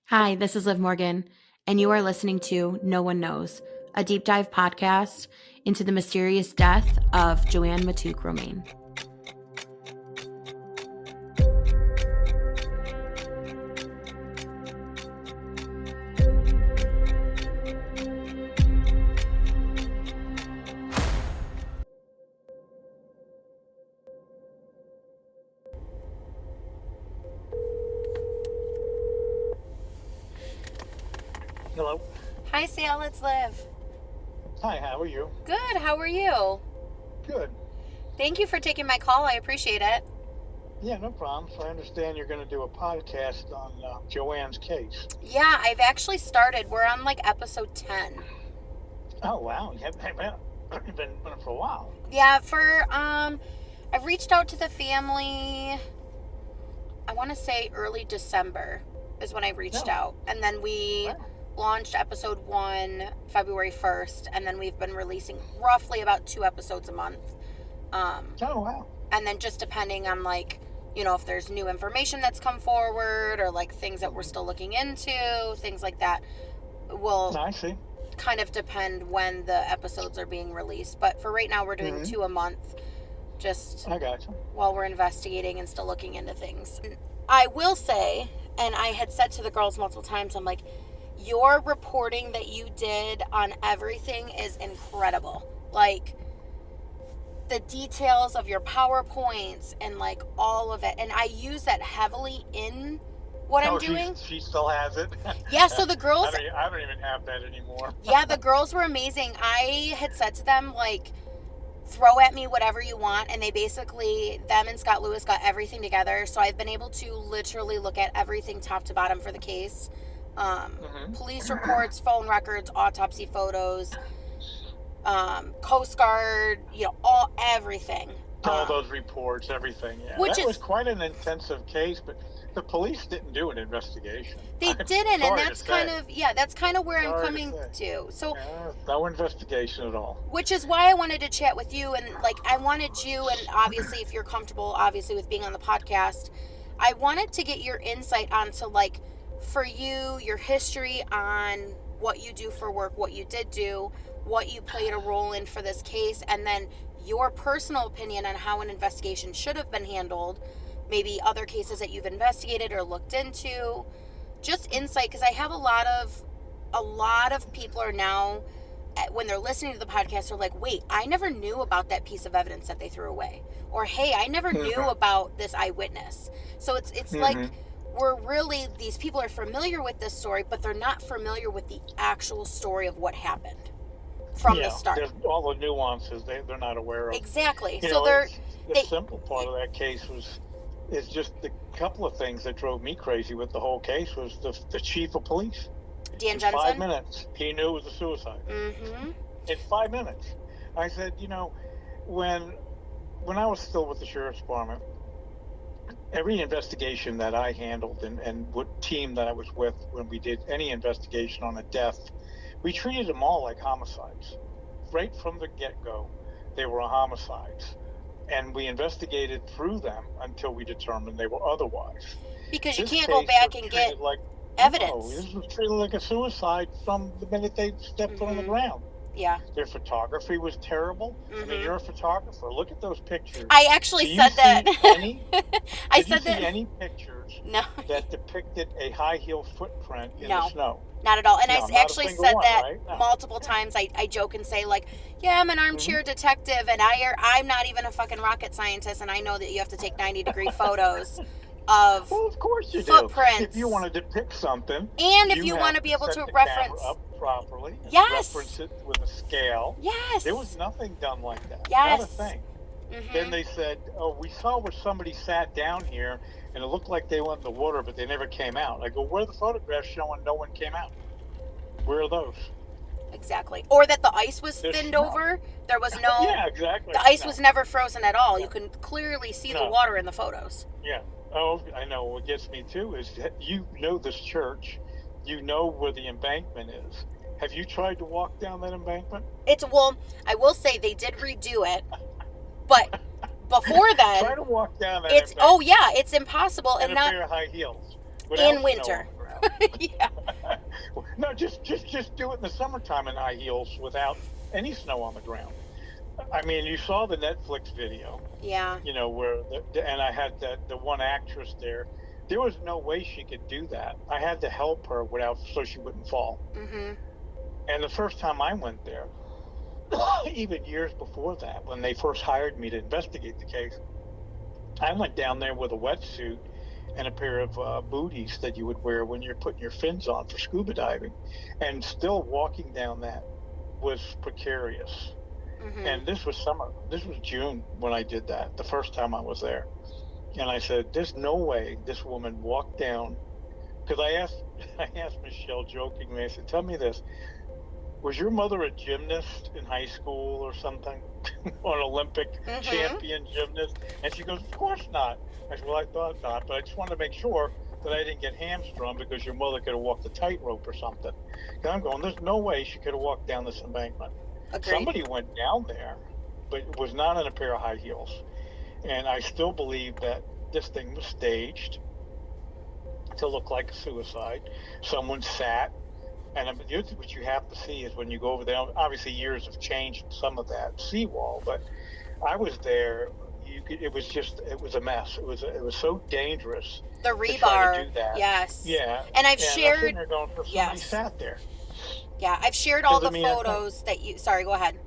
Hi, this is Liv Morgan, and you are listening to No One Knows, a deep dive podcast into the mysterious death of Joann Matouk Romain. Hello. Hi, Sal. It's Liv. Hi, how are you? Good. How are you? Good. Thank you for taking my call. I appreciate it. Yeah, no problem. So I understand you're going to do a podcast on Joann's case. Yeah, I've actually started. We're on episode 10. Oh, wow. You've been doing it for a while. Yeah, I've reached out to the family, I want to say early December is when I reached out. And then we launched episode 1 February 1st, and then we've been releasing roughly about 2 episodes a month. Oh, wow. And then just depending on if there's new information that's come forward or things that we're still looking into, things like that will kind of depend when the episodes are being released. But for right now, we're doing 2 a month, just I gotcha. While we're investigating and still looking into things. I will say, and I had said to the girls multiple times, I'm like, your reporting that you did on everything is incredible. The details of your PowerPoints and all of it. And I use that heavily in what I'm doing. She still has it? Yeah, so the girls... I don't even have that anymore. Yeah, the girls were amazing. I had said to them, throw at me whatever you want. And they basically, them and Scott Lewis got everything together. So I've been able to literally look at everything top to bottom for the case. Police reports, phone records, autopsy photos, Coast Guard, everything. All those reports, everything. Yeah, that was quite an intensive case, but the police didn't do an investigation. They didn't, and that's kind of where I'm coming to. So no investigation at all. Which is why I wanted to chat with you, and I wanted you, and obviously if you're comfortable, obviously with being on the podcast, I wanted to get your insight onto for you, your history on what you do for work, what you did do, what you played a role in for this case, and then your personal opinion on how an investigation should have been handled, maybe other cases that you've investigated or looked into, just insight, because I have a lot of people are now, when they're listening to the podcast, are like, wait, I never knew about that piece of evidence that they threw away, or hey, I never knew about this eyewitness. So it's these people are familiar with this story, but they're not familiar with the actual story of what happened from the start. All the nuances they're not aware of. Exactly. The simple part of that case is just the couple of things that drove me crazy with the whole case was the chief of police. Dan Jensen? 5 minutes, he knew it was a suicide. Mm-hmm. In 5 minutes. I said, when I was still with the sheriff's department, every investigation that I handled and what team that I was with when we did any investigation on a death, we treated them all like homicides. Right from the get-go, they were homicides. And we investigated through them until we determined they were otherwise. Because you can't go back and get evidence. No, this was treated like a suicide from the minute they stepped on the ground. Yeah. Their photography was terrible. Mm-hmm. I mean, you're a photographer. Look at those pictures. I actually said that. Did you see any pictures that depicted a high heel footprint in the snow? Not at all. And I actually said that multiple times. I joke and say, yeah, I'm an armchair detective, and I'm not even a fucking rocket scientist, and I know that you have to take 90-degree photos of course you footprints. Do. If you want to depict something. And if you want to be able to reference up properly. Yes. Reference it with a scale. Yes. There was nothing done like that. Yes. Not a thing. Mm-hmm. Then they said, we saw where somebody sat down here, and it looked like they went in the water, but they never came out. I go, where are the photographs showing no one came out? Where are those? Exactly. Or that the ice was thinned over. There was no... Yeah, exactly. The ice was never frozen at all. You can clearly see the water in the photos. Yeah. Oh, I know. What gets me, too, is you know this church. You know where the embankment is. Have you tried to walk down that embankment? I will say they did redo it, but before then... Try to walk down that embankment. Oh, yeah, it's impossible. And a pair of high heels. In winter. Yeah. No, just do it in the summertime in high heels without any snow on the ground. I mean, you saw the Netflix video, Yeah. where and I had the one actress there. There was no way she could do that. I had to help her without so she wouldn't fall. Mhm. And the first time I went there, even years before that, when they first hired me to investigate the case, I went down there with a wetsuit and a pair of booties that you would wear when you're putting your fins on for scuba diving, and still walking down that was precarious. Mhm. And this was summer. This was June when I did that, the first time I was there. And I said, "There's no way this woman walked down." Because I asked Michelle jokingly. I said, "Tell me this: was your mother a gymnast in high school or something, or an Olympic Mhm. champion gymnast?" And she goes, "Of course not." I said, "Well, I thought not, but I just wanted to make sure that I didn't get hamstrung because your mother could have walked a tightrope or something." And I'm going, "There's no way she could have walked down this embankment." Agreed. Somebody went down there, but it was not in a pair of high heels. And I still believe that this thing was staged to look like a suicide. Someone sat, and what you have to see is when you go over there. Obviously, years have changed some of that seawall, but I was there. It was a mess. It was so dangerous The to try to rebar. do that. Yes. Yeah, And I've and I'm sitting shared, there going, "For somebody yes. sat there." Yeah, I've shared all Because I the mean, I think photos that you, sorry, go ahead.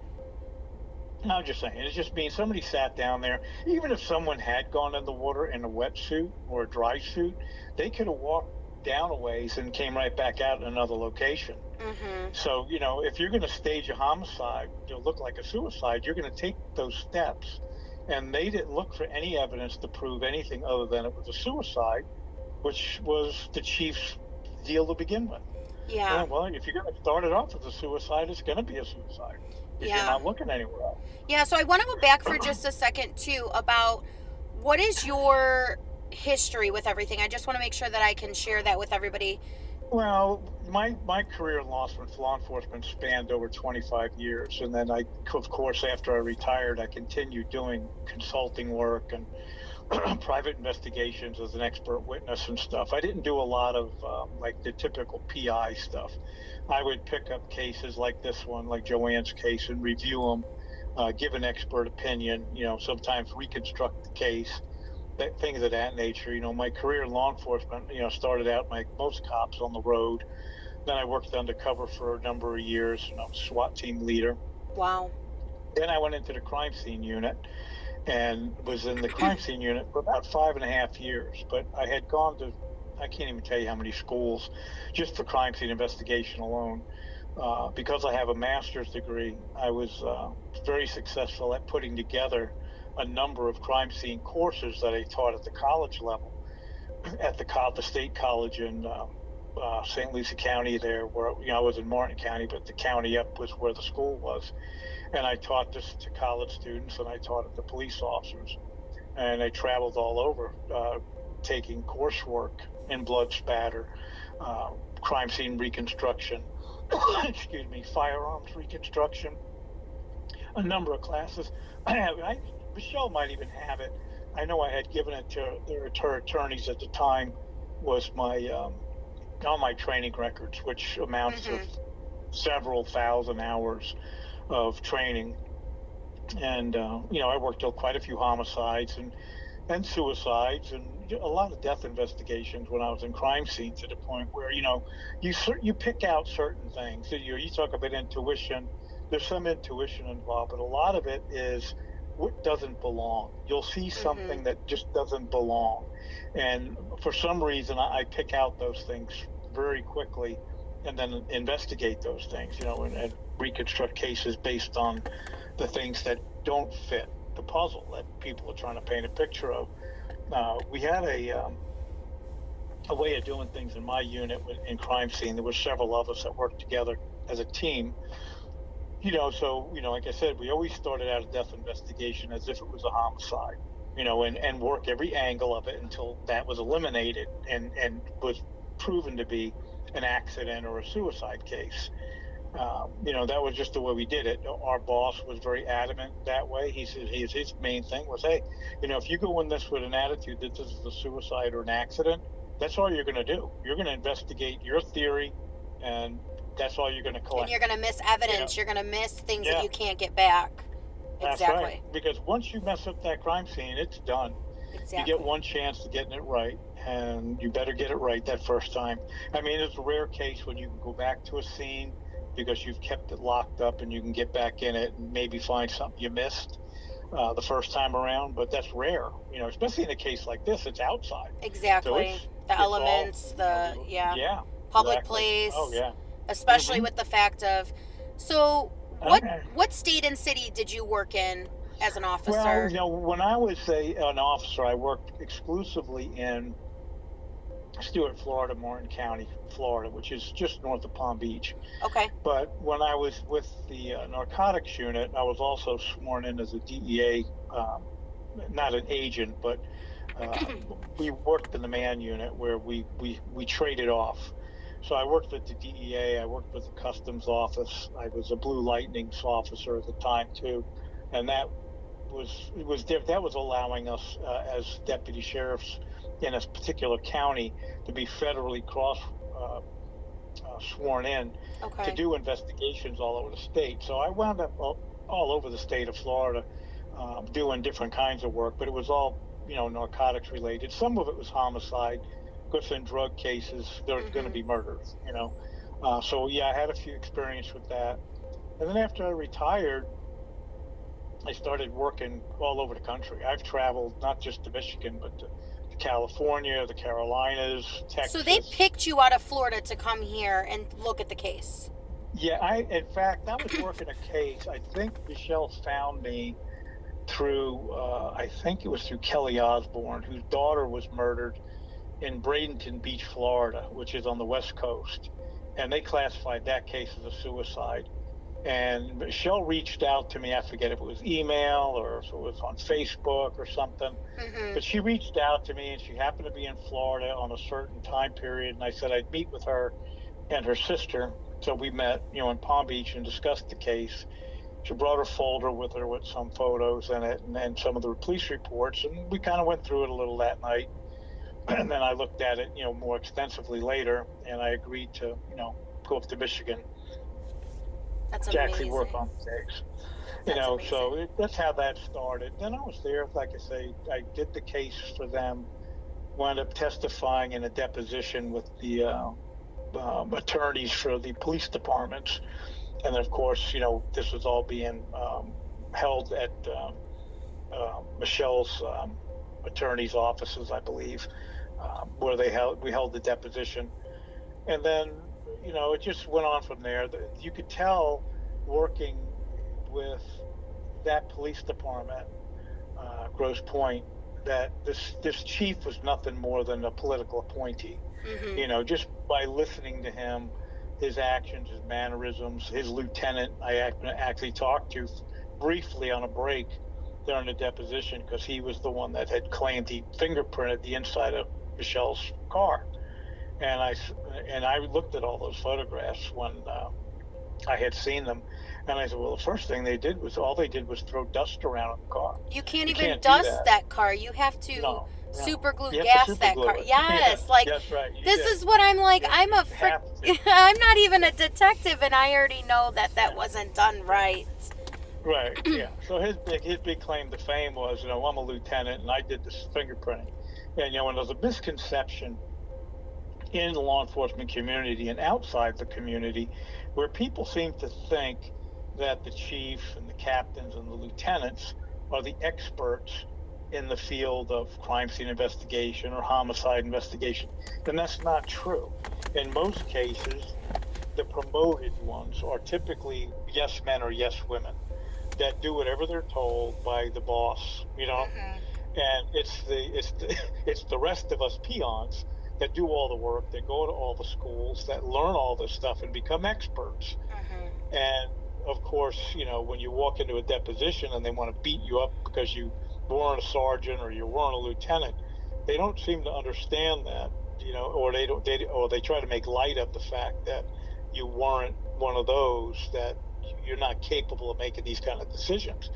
I'm just saying, it's just means somebody sat down there. Even if someone had gone in the water in a wetsuit or a dry suit, they could have walked down a ways and came right back out in another location. Mhm. So, if you're going to stage a homicide to look like a suicide, you're going to take those steps. And they didn't look for any evidence to prove anything other than it was a suicide, which was the chief's deal to begin with. Yeah. Well, if you're going to start it off as a suicide, it's going to be a suicide because you're Yeah. not looking anywhere else. Yeah, so I want to go back for just a second too about what is your history with everything. I just want to make sure that I can share that with everybody. Well, my career in law enforcement spanned over 25 years, and then of course, after I retired, I continued doing consulting work and private investigations as an expert witness and stuff. I didn't do a lot of like the typical PI stuff. I would pick up cases like this one, like Joann's case, and review them, give an expert opinion. Sometimes reconstruct the case, things of that nature. My career in law enforcement, started out like most cops on the road. Then I worked undercover for a number of years, SWAT team leader. Wow. Then I went into the crime scene unit and was in the crime scene unit for about 5.5 years. But I had gone to, I can't even tell you how many schools just for crime scene investigation alone. Because I have a master's degree, I was very successful at putting together a number of crime scene courses that I taught at the college level, at the state college in St. Lucie County there, where I was in Martin County, but the county up was where the school was. And I taught this to college students, and I taught it to police officers. And I traveled all over taking coursework in blood spatter, uh, crime scene reconstruction, excuse me, firearms reconstruction, a number of classes. Michelle might even have it. I know I had given it to her attorneys at the time. Was my all my training records, which amounts to Mhm. several thousand hours of training. And I worked on quite a few homicides and suicides and a lot of death investigations when I was in crime scenes, to the point where you pick out certain things. You talk about intuition. There's some intuition involved, but a lot of it is what doesn't belong. You'll see Mhm. something that just doesn't belong, and for some reason I pick out those things very quickly, and then investigate those things. And reconstruct cases based on the things that don't fit the puzzle that people are trying to paint a picture of. We had a way of doing things in my unit in crime scene. There were several of us that worked together as a team. So like I said, we always started out a death investigation as if it was a homicide. And work every angle of it until that was eliminated and was proven to be an accident or a suicide case. That was just the way we did it. Our boss was very adamant that way. He said his main thing was, hey, if you go in this with an attitude that this is a suicide or an accident, that's all you're going to do. You're going to investigate your theory, and that's all you're going to collect. And you're going to miss evidence. You're going to miss things that you can't get back. That's Exactly. right. Because once you mess up that crime scene, it's done. Exactly. You get one chance to getting it right, and you better get it right that first time. I mean, it's a rare case when you can go back to a scene because you've kept it locked up and you can get back in it and maybe find something you missed the first time around, but that's rare, especially in a case like this. It's outside. Exactly. So the elements, yeah, public exactly. place. Oh, yeah. Especially with the fact of, so what state and city did you work in as an officer? Well, when I was an officer, I worked exclusively in Stuart, Florida, Martin County, Florida, which is just north of Palm Beach. Okay. But when I was with the narcotics unit, I was also sworn in as a DEA, not an agent, but we worked in the man unit where we traded off. So I worked with the DEA, I worked with the customs office, I was a Blue Lightnings officer at the time too, and that was allowing us as deputy sheriffs in a particular county to be federally sworn in to do investigations all over the state. So I wound up all over the state of Florida doing different kinds of work, but it was all narcotics related. Some of it was homicide, because in drug cases there's going to be murders. So yeah, I had a few experience with that, and then after I retired, I started working all over the country. I've traveled not just to Michigan, but to California, the Carolinas, Texas. So they picked you out of Florida to come here and look at the case. Yeah, in fact, I was working a case. I think Michelle found me through, I think it was through Kelly Osborne, whose daughter was murdered in Bradenton Beach, Florida, which is on the West Coast. And they classified that case as a suicide. And Michelle reached out to me. I forget if it was email or if it was on Facebook or something. But she reached out to me, and she happened to be in Florida on a certain time period. And I said I'd meet with her and her sister. So we met, in Palm Beach and discussed the case. She brought her folder with her with some photos in it and some of the police reports. And we kind of went through it a little that night. And then I looked at it, more extensively later. And I agreed to, go up to Michigan. That's to amazing. Actually work on the case. So that's how that started. Then I was there, like I say, I did the case for them, wound up testifying in a deposition with the attorneys for the police departments. And then, of course, this was all being held at Michelle's attorney's offices, I believe, where we held the deposition. And then, it just went on from there. You could tell working with that police department, Grosse Pointe, that this chief was nothing more than a political appointee. Just by listening to him, his actions, his mannerisms, his lieutenant, I actually talked to briefly on a break during the deposition, because he was the one that had claimed he fingerprinted the inside of Michelle's car. And I looked at all those photographs when I had seen them, and I said, well, the first thing they did was throw dust around in the car. You can't even dust that car. You have to super glue gas that car. Yes, that's right. This is what I'm like. I'm I'm not even a detective, and I already know that wasn't done right. Right. Yeah. So his big claim to fame was, I'm a lieutenant and I did this fingerprinting. And when there's a misconception in the law enforcement community and outside the community, where people seem to think that the chief and the captains and the lieutenants are the experts in the field of crime scene investigation or homicide investigation, then that's not true. In most cases, the promoted ones are typically yes men or yes women that do whatever they're told by the boss, and it's the rest of us peons that do all the work, that go to all the schools, that learn all this stuff and become experts. And of course, when you walk into a deposition and they want to beat you up because you weren't a sergeant or you weren't a lieutenant, they don't seem to understand that, or they try to make light of the fact that you weren't one of those, that you're not capable of making these kind of decisions.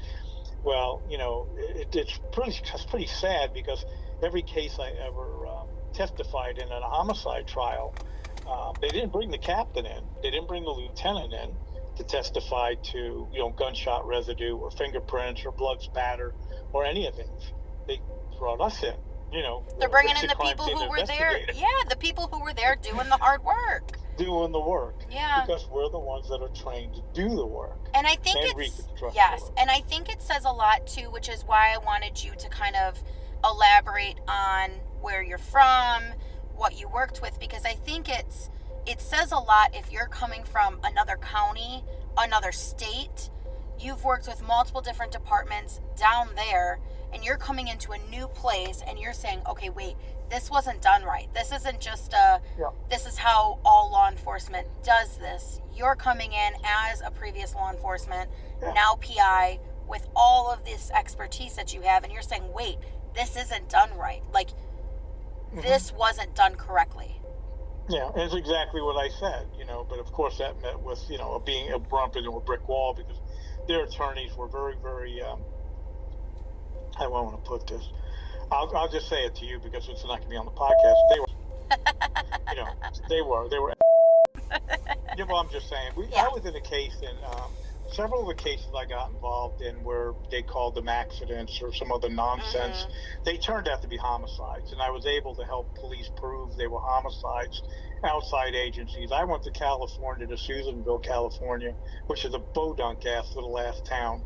Well, it's pretty sad, because every case I ever testified in a homicide trial. They didn't bring the captain in. They didn't bring the lieutenant in to testify to, gunshot residue or fingerprints or blood spatter or any of things. They brought us in. They're bringing in the people who were there. Yeah, the people who were there doing the hard work. Doing the work. Yeah. Because we're the ones that are trained to do the work. And I think and I think it says a lot too, which is why I wanted you to kind of elaborate on where you're from, what you worked with, because I think it says a lot if you're coming from another county, another state, you've worked with multiple different departments down there, and you're coming into a new place and you're saying, okay, wait, this wasn't done right. This isn't just this is how all law enforcement does this. You're coming in as a previous law enforcement, now PI, with all of this expertise that you have, and you're saying, wait, this isn't done right. Like, this wasn't done correctly. Yeah, and it's exactly what I said, but of course that met with, being a bump into a brick wall, because their attorneys were very, very, how do I want to put this? I'll just say it to you because it's not going to be on the podcast. They were, yeah, well, I'm just saying, I was in a case, and several of the cases I got involved in where they called them accidents or some other nonsense, they turned out to be homicides, and I was able to help police prove they were homicides. Outside agencies. I went to California, to Susanville, California, which is a bodunk-ass little ass town.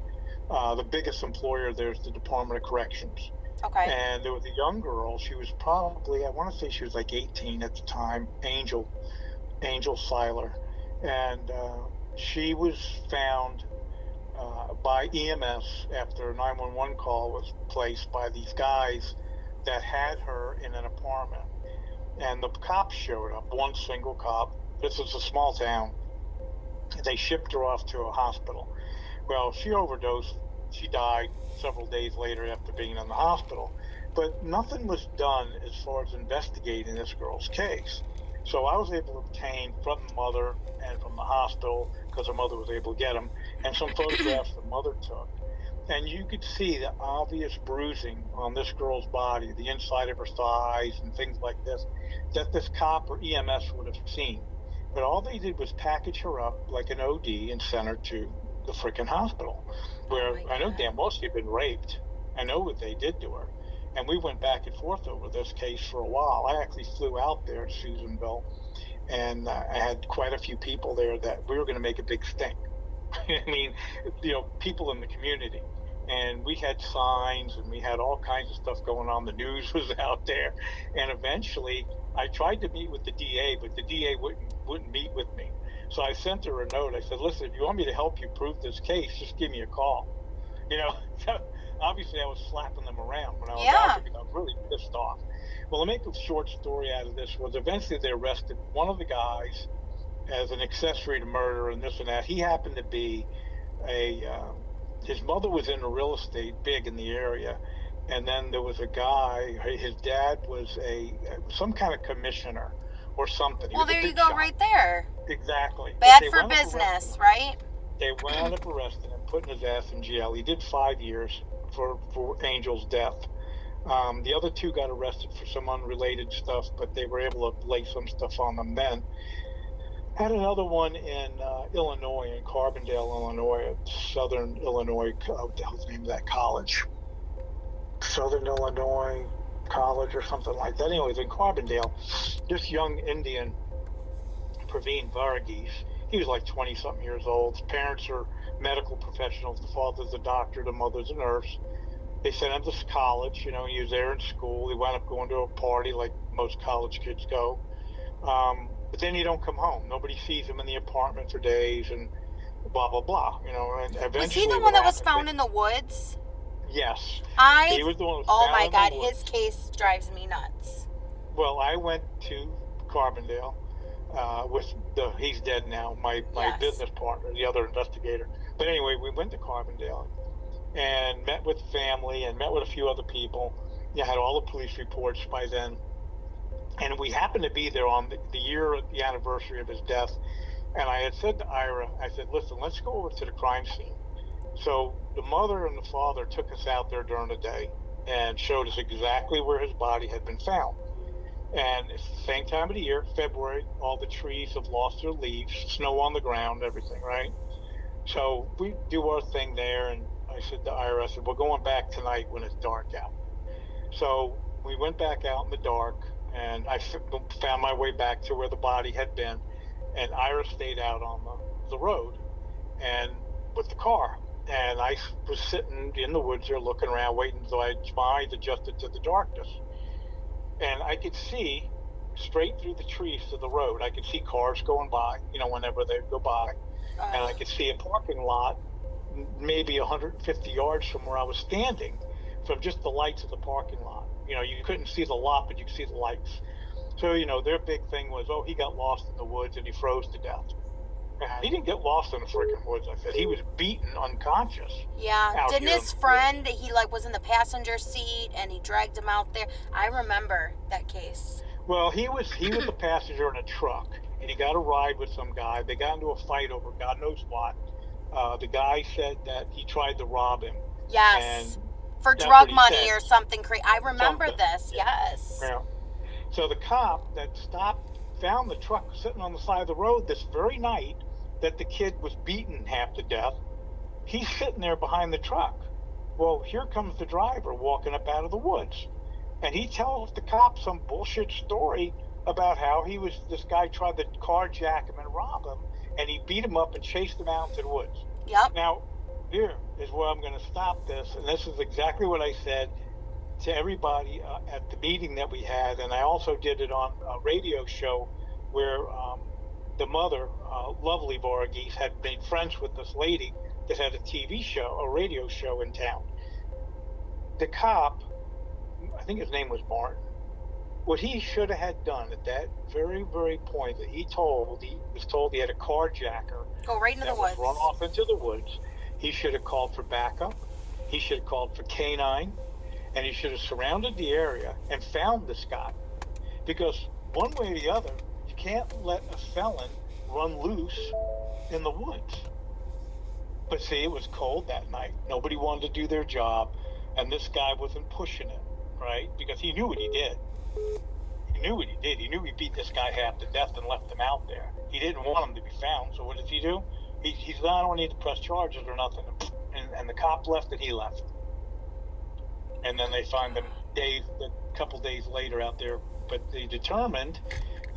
The biggest employer there is the Department of Corrections. Okay. And there was a young girl. She was probably, I want to say she was like 18 at the time, Angel Seiler. And she was found by EMS after a 911 call was placed by these guys that had her in an apartment. And the cops showed up, one single cop. This is a small town. They shipped her off to a hospital. Well, she overdosed. She died several days later after being in the hospital. But nothing was done as far as investigating this girl's case. So I was able to obtain from the mother and from the hospital, because her mother was able to get them, and some photographs the mother took. And you could see the obvious bruising on this girl's body, the inside of her thighs and things like this, that this cop or EMS would have seen. But all they did was package her up like an OD and send her to the freaking hospital, where I know damn well she'd been raped. I know what they did to her. And we went back and forth over this case for a while. I actually flew out there to Susanville, and I had quite a few people there that we were going to make a big stink. I mean, people in the community. And we had signs, and we had all kinds of stuff going on. The news was out there. And eventually, I tried to meet with the DA, but the DA wouldn't meet with me. So I sent her a note. I said, listen, if you want me to help you prove this case, just give me a call. So obviously I was slapping them around when I was out there, because I was really pissed off. Well, to make a short story out of this was eventually they arrested one of the guys as an accessory to murder and this and that. He happened to be his mother was in real estate, big in the area, and then there was a guy. His dad was some kind of commissioner or something. Well, there you go, right there. Exactly. Bad for business, right? They wound up arresting him, putting his ass in jail. He did 5 years for Angel's death. The other two got arrested for some unrelated stuff, but they were able to lay some stuff on them then. Had another one in Illinois, in Carbondale, Illinois, Southern Illinois. What the hell's the name of that college? Southern Illinois College or something like that. Anyways, in Carbondale, this young Indian, Praveen Varghese, he was like 20-something years old. His parents are medical professionals. The father's a doctor, the mother's a nurse. They sent him to college. He was there in school. He wound up going to a party like most college kids go. But then he don't come home. Nobody sees him in the apartment for days, and blah blah blah. And eventually, was he the one that was found in the woods? Yes. He was the one. Oh my God, his case drives me nuts. Well, I went to Carbondale with he's dead now. My business partner, the other investigator. But anyway, we went to Carbondale and met with the family and met with a few other people. Had all the police reports by then. And we happened to be there on the anniversary of his death. And I had said to Ira, I said, listen, let's go over to the crime scene. So the mother and the father took us out there during the day and showed us exactly where his body had been found. And it's the same time of the year, February, all the trees have lost their leaves, snow on the ground, everything, right? So we do our thing there, and I said to Ira, I said, we're going back tonight when it's dark out. So we went back out in the dark, and I found my way back to where the body had been, and Ira stayed out on the road and with the car. And I was sitting in the woods there looking around, waiting until my eyes adjusted to the darkness. And I could see straight through the trees to the road. I could see cars going by, whenever they go by. And I could see a parking lot maybe 150 yards from where I was standing from just the lights of the parking lot. You couldn't see the lot, but you could see the lights. So, their big thing was, he got lost in the woods and he froze to death. He didn't get lost in the freaking woods. I said he was beaten unconscious. Yeah. Didn't his friend, he was in the passenger seat and he dragged him out there? I remember that case. Well, he was a passenger in a truck, and he got a ride with some guy. They got into a fight over God knows what. The guy said that he tried to rob him. Yes. For drug money or something crazy. I remember this. Yeah. Yes. Yeah. So the cop that found the truck sitting on the side of the road this very night that the kid was beaten half to death. He's sitting there behind the truck. Well, here comes the driver walking up out of the woods. And he tells the cop some bullshit story about how this guy tried to carjack him and rob him, and he beat him up and chased him out into the woods. Yep. Now, here is where I'm going to stop this, and this is exactly what I said to everybody at the meeting that we had, and I also did it on a radio show where the mother, Lovely Varghese, had made friends with this lady that had a radio show in town. The cop, I think his name was Martin, what he should have had done at that very, very point that he was told he had a carjacker go right into the woods, run off into the woods. He should have called for backup. He should have called for canine, and he should have surrounded the area and found this guy. Because one way or the other, you can't let a felon run loose in the woods. But see, it was cold that night. Nobody wanted to do their job, and this guy wasn't pushing it, right? Because he knew what he did. He knew what he did. He knew he beat this guy half to death and left him out there. He didn't want him to be found, so what does he do? He's not, I don't need to press charges or nothing. And the cop left and he left. And then they find him a couple days later out there, but they determined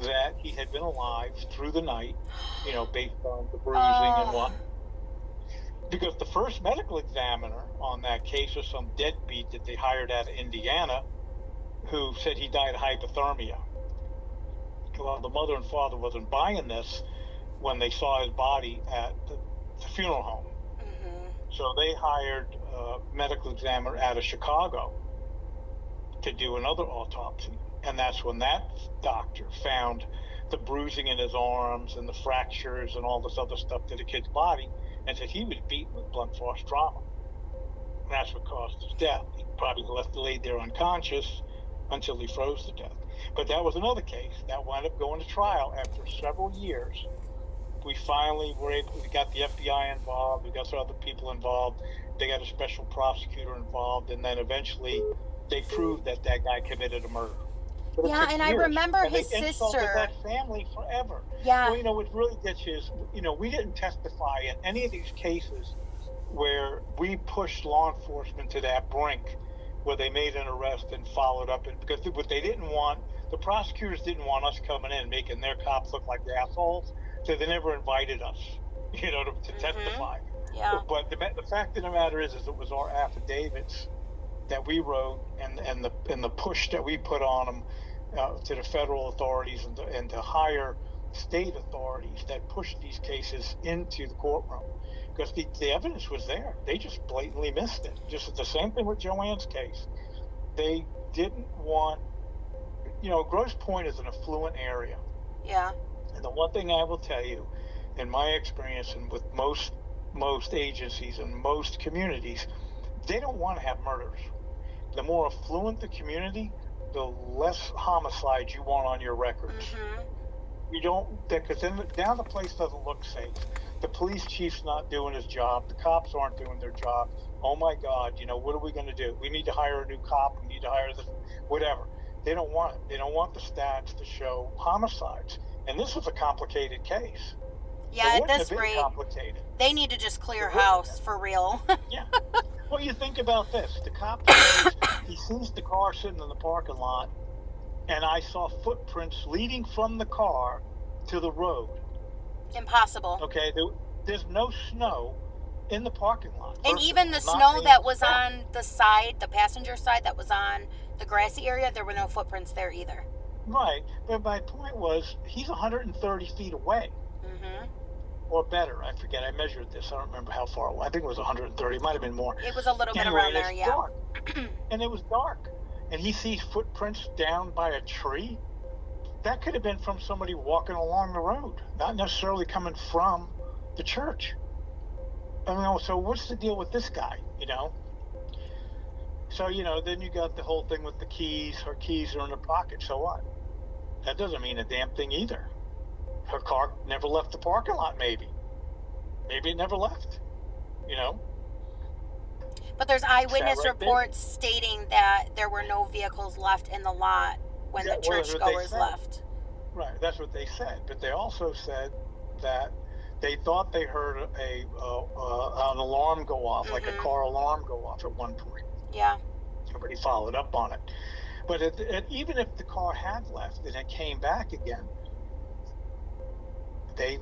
that he had been alive through the night, based on the bruising and what. Because the first medical examiner on that case was some deadbeat that they hired out of Indiana who said he died of hypothermia. Well, the mother and father wasn't buying this when they saw his body at the funeral home. Mm-hmm. So they hired a medical examiner out of Chicago to do another autopsy. And that's when that doctor found the bruising in his arms and the fractures and all this other stuff to the kid's body, and said he was beaten with blunt force trauma. And that's what caused his death. He probably laid there unconscious until he froze to death. But that was another case that wound up going to trial after several years. We finally we got the FBI involved, we got some other people involved, they got a special prosecutor involved, and then eventually they proved that guy committed a murder. Yeah, and I remember his sister. Insulted that family forever. Yeah. Well, what really gets you is, we didn't testify in any of these cases where we pushed law enforcement to that brink where they made an arrest and followed up. And because what they didn't want, the prosecutors didn't want us coming in making their cops look like assholes, so they never invited us, to testify. Yeah. But the fact of the matter is it was our affidavits that we wrote and the push that we put on them to the federal authorities and to higher state authorities that pushed these cases into the courtroom, because the evidence was there. They just blatantly missed it. Just the same thing with Joann's case. They didn't want, Grosse Pointe is an affluent area. Yeah. And the one thing I will tell you, in my experience and with most agencies and most communities, they don't want to have murders. The more affluent the community, the less homicides you want on your records. Mm-hmm. You don't, because then now the place doesn't look safe. The police chief's not doing his job. The cops aren't doing their job. Oh my God, what are we going to do? We need to hire a new cop. We need to hire this, whatever. They don't want it. They don't want the stats to show homicides. And this was a complicated case. Yeah, It at wouldn't this have been rate, complicated. they need to just clear It wouldn't have house been. for real. Yeah. Well, you think about this. The cop says he sees the car sitting in the parking lot, and I saw footprints leading from the car to the road. Impossible. Okay, there's no snow in the parking lot. And even the snow that was on the side, the passenger side that was on the grassy area, there were no footprints there either. Right, but my point was, he's 130 feet away. Mm-hmm. Or better, I forget. I measured this. I don't remember how far away. I think it was 130. It might have been more. It was a little bit Anyway, around there, yeah. Dark. And it was dark. And he sees footprints down by a tree. That could have been from somebody walking along the road, not necessarily coming from the church. I mean, so what's the deal with this guy, you know? So, you know, then you got the whole thing with the keys. Her keys are in her pocket. So what? That doesn't mean a damn thing either. Her car never left the parking lot, maybe. Maybe it never left, you know? But there's eyewitness right reports stating that there were no vehicles left in the lot when the churchgoers left. Right, that's what they said. But they also said that they thought they heard an alarm go off, like a car alarm go off at one point. Yeah. Somebody followed up on it. But even if the car had left and it came back again, they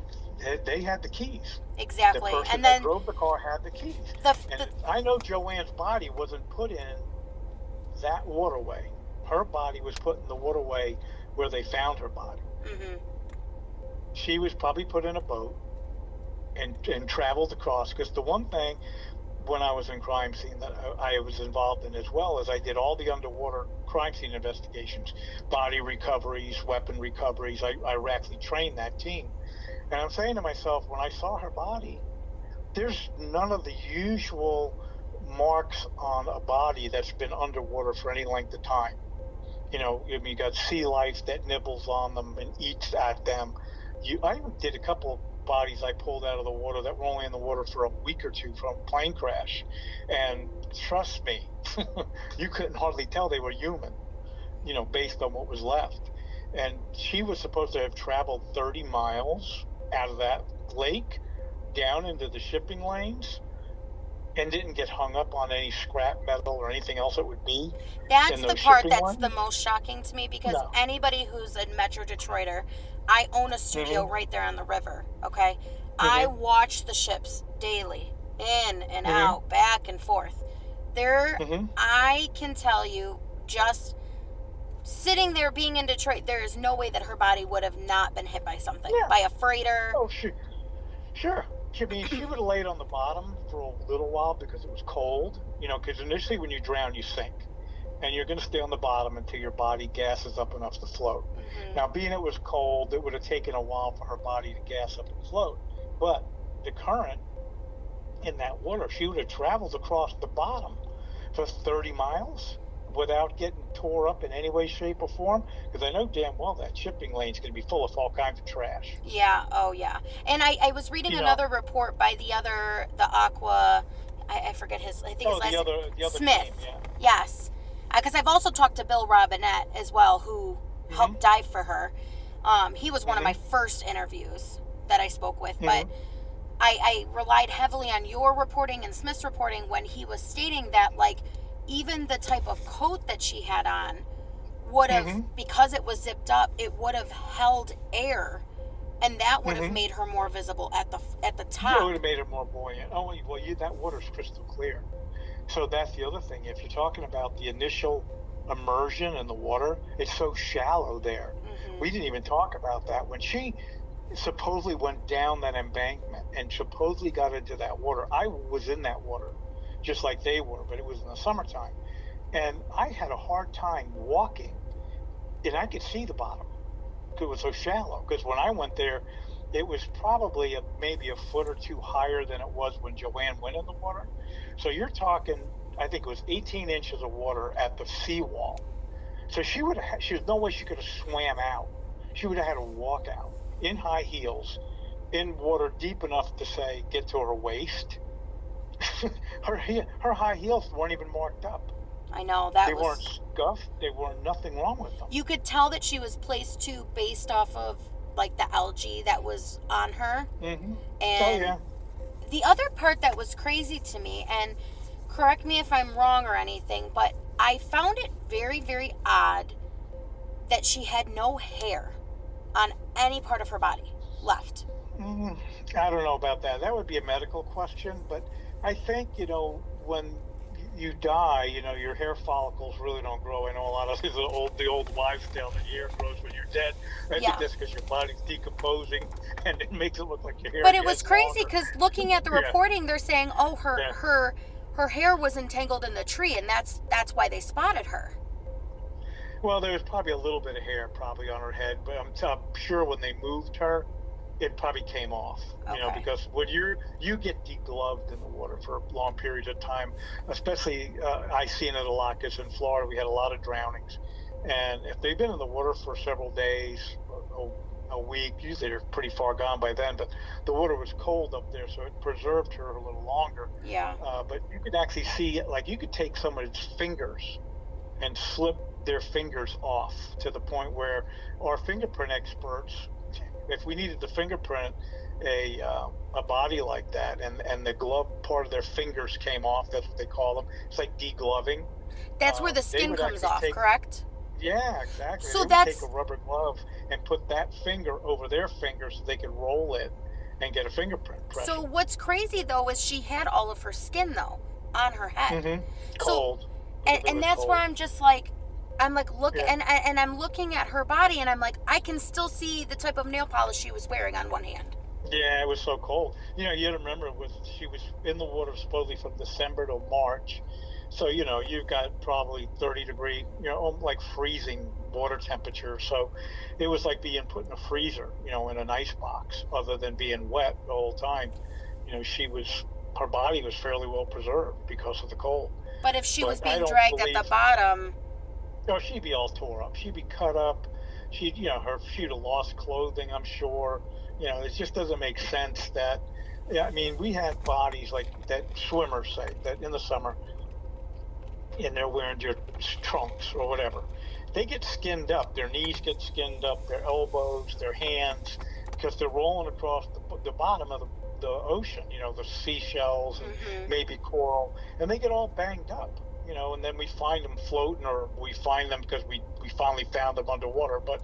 had the keys. Exactly. The person and then that drove the car had the keys. I know Joann's body wasn't put in that waterway. Her body was put in the waterway where they found her body. Mm-hmm. She was probably put in a boat and traveled across. Because the one thing when I was in crime scene that I was involved in as well is I did all the underwater crime scene investigations, body recoveries, weapon recoveries. I actually trained that team. And I'm saying to myself, when I saw her body, there's none of the usual marks on a body that's been underwater for any length of time. You know, I mean, you got sea life that nibbles on them and eats at them. I even did a couple of bodies I pulled out of the water that were only in the water for a week or two from a plane crash. And trust me, you couldn't hardly tell they were human, you know, based on what was left. And she was supposed to have traveled 30 miles out of that lake down into the shipping lanes and didn't get hung up on any scrap metal or anything else it would be. That's the part that's the most shocking to me, because anybody who's a Metro Detroiter, I own a studio right there on the river, okay? I watch the ships daily, in and out, back and forth. I can tell you, just sitting there being in Detroit, there is no way that her body would have not been hit by something, by a freighter. Oh, sure. I mean, she would have laid on the bottom for a little while because it was cold, you know, because initially when you drown, you sink. And you're going to stay on the bottom until your body gasses up enough to float. Now, being it was cold, it would have taken a while for her body to gas up and float. But the current in that water, she would have traveled across the bottom for 30 miles without getting tore up in any way, shape, or form. Because I know damn well that shipping lane's going to be full of all kinds of trash. Yeah, oh yeah. And I was reading another report by the Aqua, I forget his, I think his last name. The other Smith. team, yeah. Yes. Because I've also talked to Bill Robinette as well, who helped dive for her. He was one of my first interviews that I spoke with, but I relied heavily on your reporting and Smith's reporting when he was stating that, like, even the type of coat that she had on would have, because it was zipped up, it would have held air, and that would have made her more visible at the top. It would have made her more buoyant. Oh, well, that water's crystal clear. So that's the other thing. If you're talking about the initial immersion in the water, it's so shallow there. We didn't even talk about that. When she supposedly went down that embankment and supposedly got into that water, I was in that water just like they were, but it was in the summertime. And I had a hard time walking, and I could see the bottom because it was so shallow. Because when I went there, it was probably maybe a foot or two higher than it was when Joann went in the water. So you're talking, I think it was 18 inches of water at the seawall. So there's no way she could have swam out. She would have had to walk out in high heels, in water deep enough to get to her waist. her high heels weren't even marked up. I know. They weren't scuffed. They weren't nothing wrong with them. You could tell that she was placed too based off of, like, the algae that was on her. Mm-hmm. And yeah. the other part that was crazy to me, and correct me if I'm wrong or anything, but I found it very, very odd that she had no hair on any part of her body left. I don't know about that. That would be a medical question, but I think, when you die, your hair follicles really don't grow. I know a lot of the old wives' tale that your hair grows when you're dead. I think that's because your body's decomposing, and it makes it look like your hair. But it was crazy because looking at the reporting, they're saying, "Oh, her hair was entangled in the tree, and that's why they spotted her." Well, there was probably a little bit of hair probably on her head, but I'm sure when they moved her, it probably came off. Because when you get degloved in the water for long periods of time, especially I seen it a lot because in Florida we had a lot of drownings, and if they've been in the water for several days, a week, usually they're pretty far gone by then, but the water was cold up there, so it preserved her a little longer. Yeah. But you could actually see, like, you could take someone's fingers and slip their fingers off to the point where our fingerprint experts, if we needed to fingerprint a body like that, and the glove part of their fingers came off, that's what they call them. It's like degloving. That's where the skin comes off, correct? Yeah, exactly. So they would take a rubber glove and put that finger over their finger so they could roll it and get a fingerprint pressure. So what's crazy though is she had all of her skin though on her head. Mm-hmm. Cold. So, and that's cold. Where I'm just like, look, and I'm looking at her body, and I'm like, I can still see the type of nail polish she was wearing on one hand. Yeah, it was so cold. You had to remember, she was in the water supposedly from December to March. So, you've got probably 30-degree, like freezing water temperature. So it was like being put in a freezer, in an ice box, other than being wet the whole time. Her body was fairly well preserved because of the cold. But if she was being dragged at the bottom... No, she'd be all tore up. She'd be cut up. She'd have lost clothing, I'm sure. It just doesn't make sense that, we had bodies like that swimmers say that in the summer, and they're wearing your trunks or whatever. They get skinned up. Their knees get skinned up, their elbows, their hands, because they're rolling across the bottom of the ocean, the seashells and maybe coral, and they get all banged up. And then we find them floating, or we find them because we finally found them underwater, but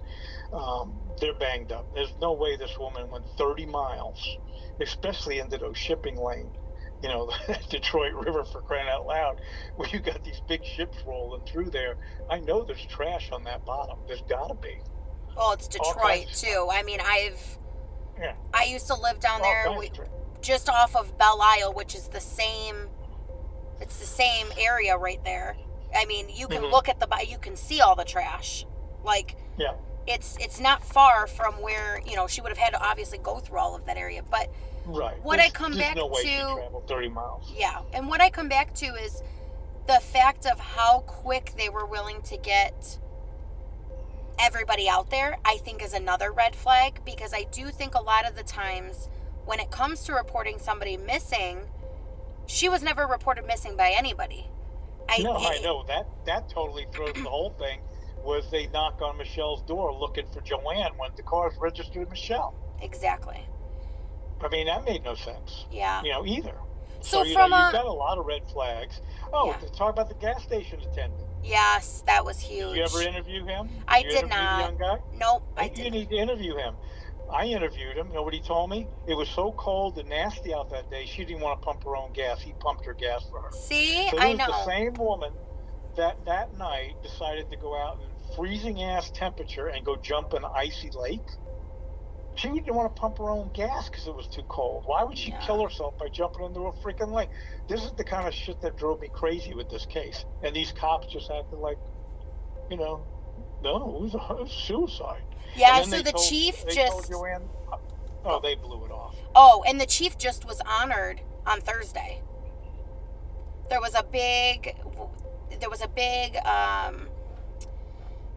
they're banged up. There's no way this woman went 30 miles, especially into those shipping lanes, the Detroit River, for crying out loud, where you got these big ships rolling through there. I know there's trash on that bottom. There's got to be. Well, it's Detroit, too. I used to live down there just off of Belle Isle, which is the same area right there. You can look at you can see all the trash. It's not far from where, she would have had to obviously go through all of that area. But right. What I come back no way to... she traveled 30 miles. Yeah. And what I come back to is the fact of how quick they were willing to get everybody out there, I think is another red flag, because I do think a lot of the times when it comes to reporting somebody missing, she was never reported missing by anybody. I know. That totally throws the whole thing. Was they knock on Michelle's door looking for Joann when the car's registered Michelle? Exactly. That made no sense. Yeah. Either. So you've got a lot of red flags. Let's talk about the gas station attendant. Yes, that was huge. Did you ever interview him? I did not. The young guy? Nope, I didn't. You need to interview him. I interviewed him. You know what he told me? It was so cold and nasty out that day, she didn't want to pump her own gas. He pumped her gas for her. See, so I know. The same woman that night decided to go out in freezing ass temperature and go jump in an icy lake. She didn't want to pump her own gas because it was too cold. Why would she kill herself by jumping into a freaking lake? This is the kind of shit that drove me crazy with this case. And these cops just acted like, no, it was suicide. Yeah, so the chief just... told Joann, they blew it off. Oh, and the chief just was honored on Thursday. There was a big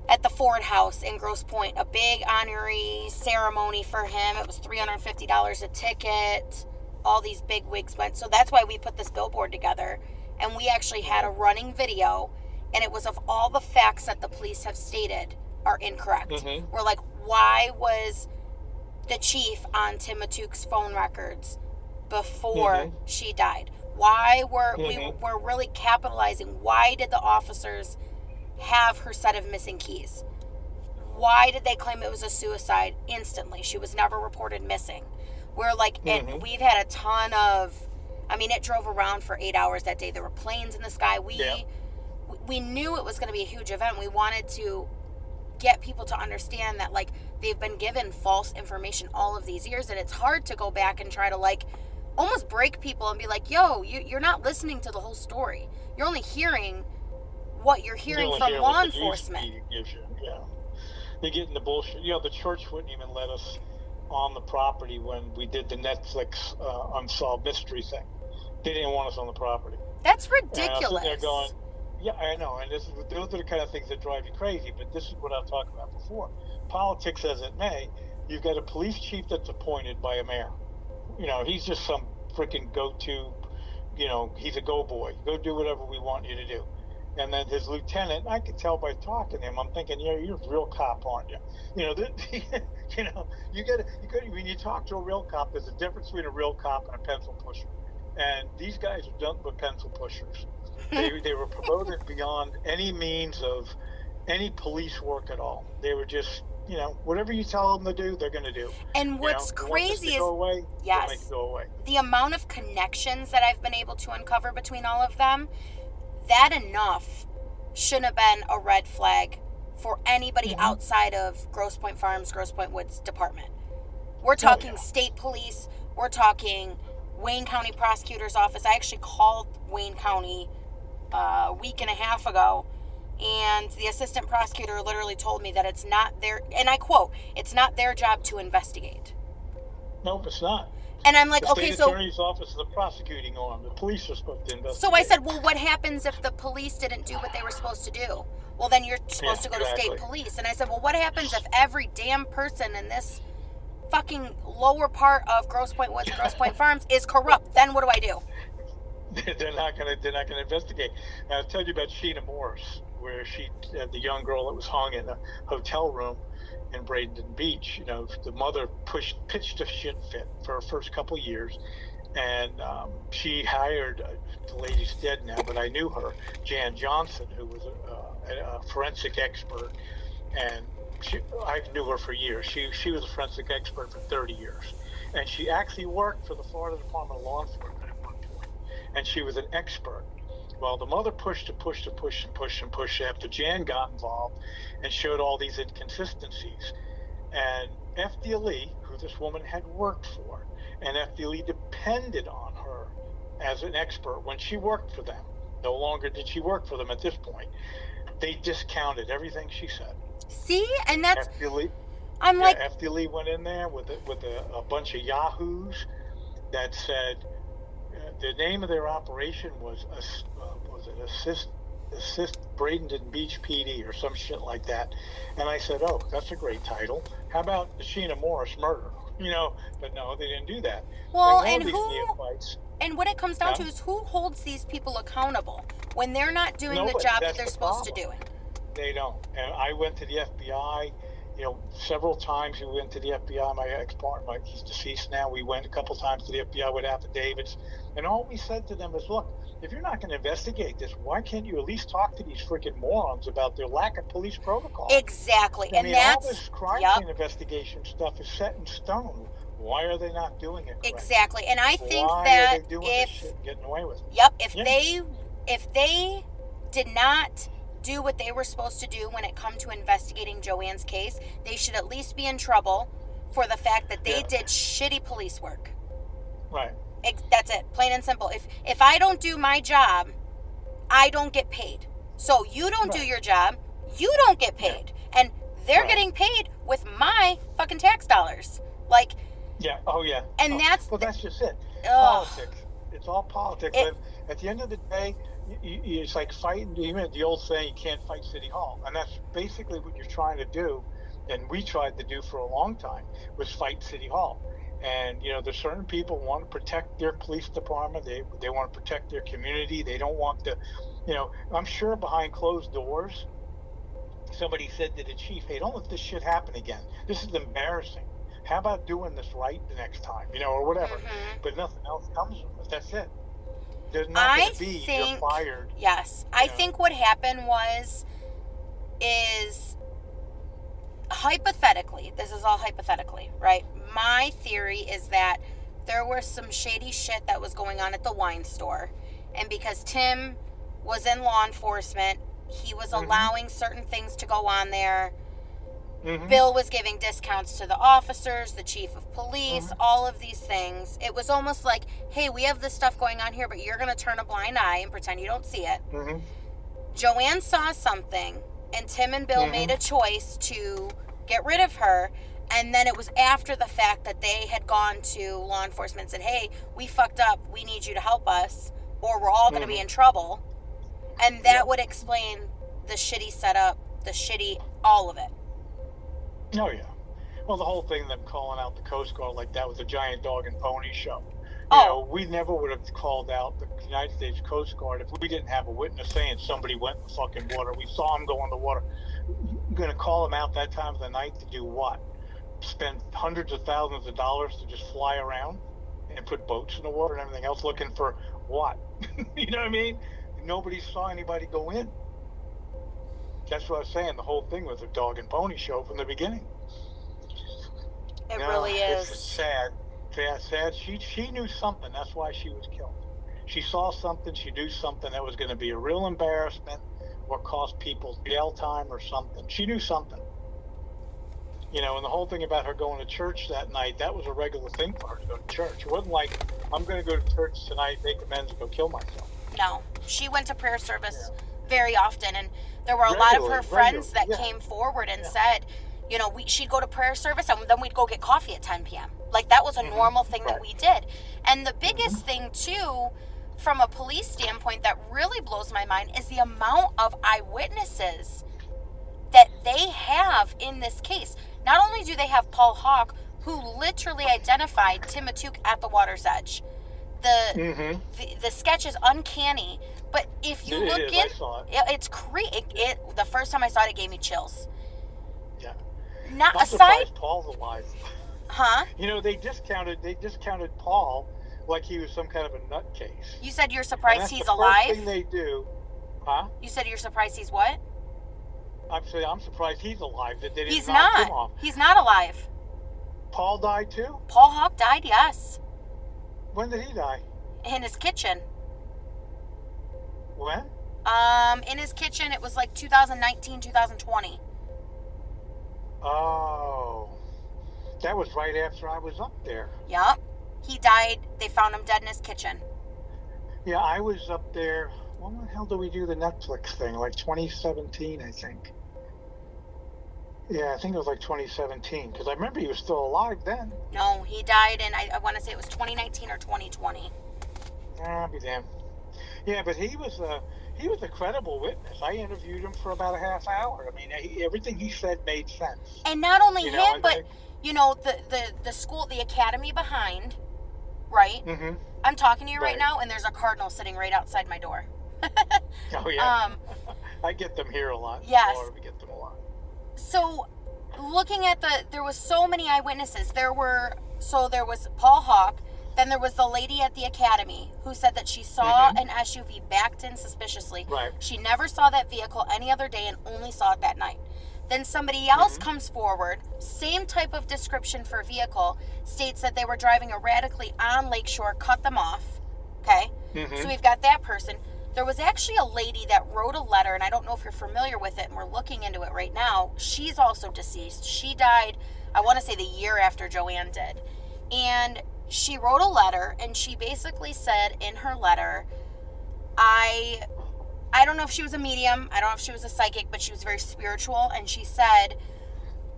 at the Ford House in Grosse Pointe, a big honorary ceremony for him. It was $350 a ticket. All these big wigs went. So that's why we put this billboard together. And we actually had a running video. and it was of all the facts that the police have stated are incorrect. Mm-hmm. We're like, why was the chief on Tim Matouk's phone records before she died? Why were we were really capitalizing? Why did the officers have her set of missing keys? Why did they claim it was a suicide instantly? She was never reported missing. We're like, and we've had a ton of, I mean, it drove around for 8 hours that day. There were planes in the sky. We knew it was going to be a huge event. We wanted to get people to understand that, like, they've been given false information all of these years, and it's hard to go back and try to, like, almost break people and be like, yo, you're not listening to the whole story. You're only hearing what you're hearing from law enforcement. Yeah. You're getting the bullshit. You know, the church wouldn't even let us on the property when we did the Netflix Unsolved Mystery thing. They didn't want us on the property. That's ridiculous. And they're going, yeah, I know. And those are the kind of things that drive you crazy. But this is what I've talked about before. Politics as it may, you've got a police chief that's appointed by a mayor. You know, he's just some freaking go-to, you know, he's a go-boy. Go do whatever we want you to do. And then his lieutenant, I could tell by talking to him, I'm thinking, yeah, you're a real cop, aren't you? You know, you know, you got when you talk to a real cop, there's a difference between a real cop and a pencil pusher. And these guys are done with pencil pushers. They were promoted beyond any means of any police work at all. They were just, you know, whatever you tell them to do, they're going to do. And what's crazy is, go away, yes, make it go away. The amount of connections that I've been able to uncover between all of them, that enough shouldn't have been a red flag for anybody outside of Grosse Pointe Farms, Grosse Pointe Woods Department. We're talking state police. We're talking Wayne County Prosecutor's Office. I actually called Wayne County a week and a half ago, and the assistant prosecutor literally told me that it's not their, and I quote, it's not their job to investigate. Nope, it's not. And I'm like, the okay, state so attorney's office is the prosecuting arm. The police are supposed to investigate. So I said, well, what happens if the police didn't do what they were supposed to do? Well, then you're supposed to go to state police. And I said, well, what happens if every damn person in this fucking lower part of Grosse Pointe Woods, Grosse Pointe Farms is corrupt? Then what do I do? They're not gonna investigate. I'll tell you about Sheena Morris, where she, the young girl that was hung in a hotel room in Bradenton Beach. You know, the mother pitched a shit fit for her first couple years, and she hired, the lady's dead now, but I knew her, Jan Johnson, who was a forensic expert, and I knew her for years. She was a forensic expert for 30 years, and she actually worked for the Florida Department of Law Enforcement at one point, and she was an expert. Well, the mother pushed after Jan got involved and showed all these inconsistencies. And FDLE, who this woman had worked for, and FDLE depended on her as an expert when she worked for them. No longer did she work for them at this point. They discounted everything she said. See? And that's... FDLE, I'm like... FDLE went in there with a bunch of yahoos that said... the name of their operation was Assist Bradenton Beach PD or some shit like that. And I said, oh, that's a great title. How about the Sheena Morris murder? You know, but no, they didn't do that. Well, and what it comes down to is who holds these people accountable when they're not doing the job that they're supposed to do. They don't. And I went to the FBI, you know, several times. We went to the FBI. My ex-partner, he's deceased now. We went a couple times to the FBI with affidavits. And all we said to them is, look, if you're not going to investigate this, why can't you at least talk to these freaking morons about their lack of police protocol? Exactly. I mean, that's... all this crime scene investigation stuff is set in stone. Why are they not doing it correctly? Exactly. And I think why that are they doing this shit and getting away with it? Yep. If they did not do what they were supposed to do when it come to investigating Joann's case, they should at least be in trouble for the fact that they did shitty police work. Right. That's it, plain and simple. If I don't do my job, I don't get paid. So you don't do your job, you don't get paid. And they're getting paid with my fucking tax dollars. Like, yeah, oh yeah. And that's just it. Politics. It's all politics. But at the end of the day, it's like fighting, even the old saying, you can't fight City Hall. And that's basically what you're trying to do, and we tried to do for a long time, was fight City Hall. And, there's certain people want to protect their police department. They want to protect their community. They don't want to, I'm sure behind closed doors, somebody said to the chief, hey, don't let this shit happen again. This is embarrassing. How about doing this right the next time, or whatever. Mm-hmm. But nothing else comes from it. That's it. There's not going to be, you're fired. Yes. I think what happened is hypothetically, this is all hypothetically, right? My theory is that there was some shady shit that was going on at the wine store. And because Tim was in law enforcement, he was allowing certain things to go on there. Mm-hmm. Bill was giving discounts to the officers, the chief of police, all of these things. It was almost like, hey, we have this stuff going on here, but you're going to turn a blind eye and pretend you don't see it. Mm-hmm. Joann saw something, and Tim and Bill made a choice to get rid of her. And then it was after the fact that they had gone to law enforcement and said, hey, we fucked up. We need you to help us, or we're all going to be in trouble. And that would explain the shitty setup, all of it. Oh, yeah. Well, the whole thing, them calling out the Coast Guard like that was a giant dog and pony show. We never would have called out the United States Coast Guard if we didn't have a witness saying somebody went in the fucking water. We saw them go in the water. You're going to call them out that time of the night to do what? Spend hundreds of thousands of dollars to just fly around and put boats in the water and everything else looking for what? You know what I mean? Nobody saw anybody go in. That's what I was saying. The whole thing was a dog and pony show from the beginning. It really is. It's sad. Sad. She knew something. That's why she was killed. She saw something. She knew something that was going to be a real embarrassment or cost people jail time or something. She knew something. And the whole thing about her going to church that night, that was a regular thing for her to go to church. It wasn't like, I'm going to go to church tonight, make amends, and go kill myself. No. She went to prayer service very often, and there were a lot of her friends that came forward and said, she'd go to prayer service and then we'd go get coffee at 10 p.m. Like that was a normal thing that we did. And the biggest thing too, from a police standpoint, that really blows my mind is the amount of eyewitnesses that they have in this case. Not only do they have Paul Hawk, who literally identified Tim Matouk at the water's edge. The sketch is uncanny, but if you look in, it's the first time I saw it gave me chills. Yeah. Not aside. Paul's alive. Huh? They discounted Paul like he was some kind of a nutcase. You said you're surprised he's alive? First thing they do, huh? You said you're surprised he's what? I'm surprised he's alive. That they didn't he's knock not. Him off. He's not alive. Paul died too? Paul Hawk died, yes. When did he die? In his kitchen. When? In his kitchen, it was like 2019, 2020. Oh. That was right after I was up there. Yep. He died. They found him dead in his kitchen. Yeah, I was up there. When the hell did we do the Netflix thing? Like 2017, I think. Yeah, I think it was like 2017. Because I remember he was still alive then. No, he died in, I want to say it was 2019 or 2020. I'll be damned. Yeah, but he was a credible witness. I interviewed him for about a half hour. I mean, everything he said made sense. And not only him, but the school, the academy behind, right? Mm-hmm. I'm talking to you right now, and there's a cardinal sitting right outside my door. Oh yeah. I get them here a lot. Yes. We get them a lot. So, looking at there was so many eyewitnesses. There was Paul Hawk. Then there was the lady at the academy who said that she saw an SUV backed in suspiciously. Right. She never saw that vehicle any other day and only saw it that night. Then somebody else comes forward, same type of description for vehicle, states that they were driving erratically on Lakeshore, cut them off. Okay? So we've got that person. There was actually a lady that wrote a letter, and I don't know if you're familiar with it, and we're looking into it right now. She's also deceased. She died, I want to say the year after Joann did. And she wrote a letter, and she basically said in her letter, I don't know if she was a medium, I don't know if she was a psychic, but she was very spiritual, and she said,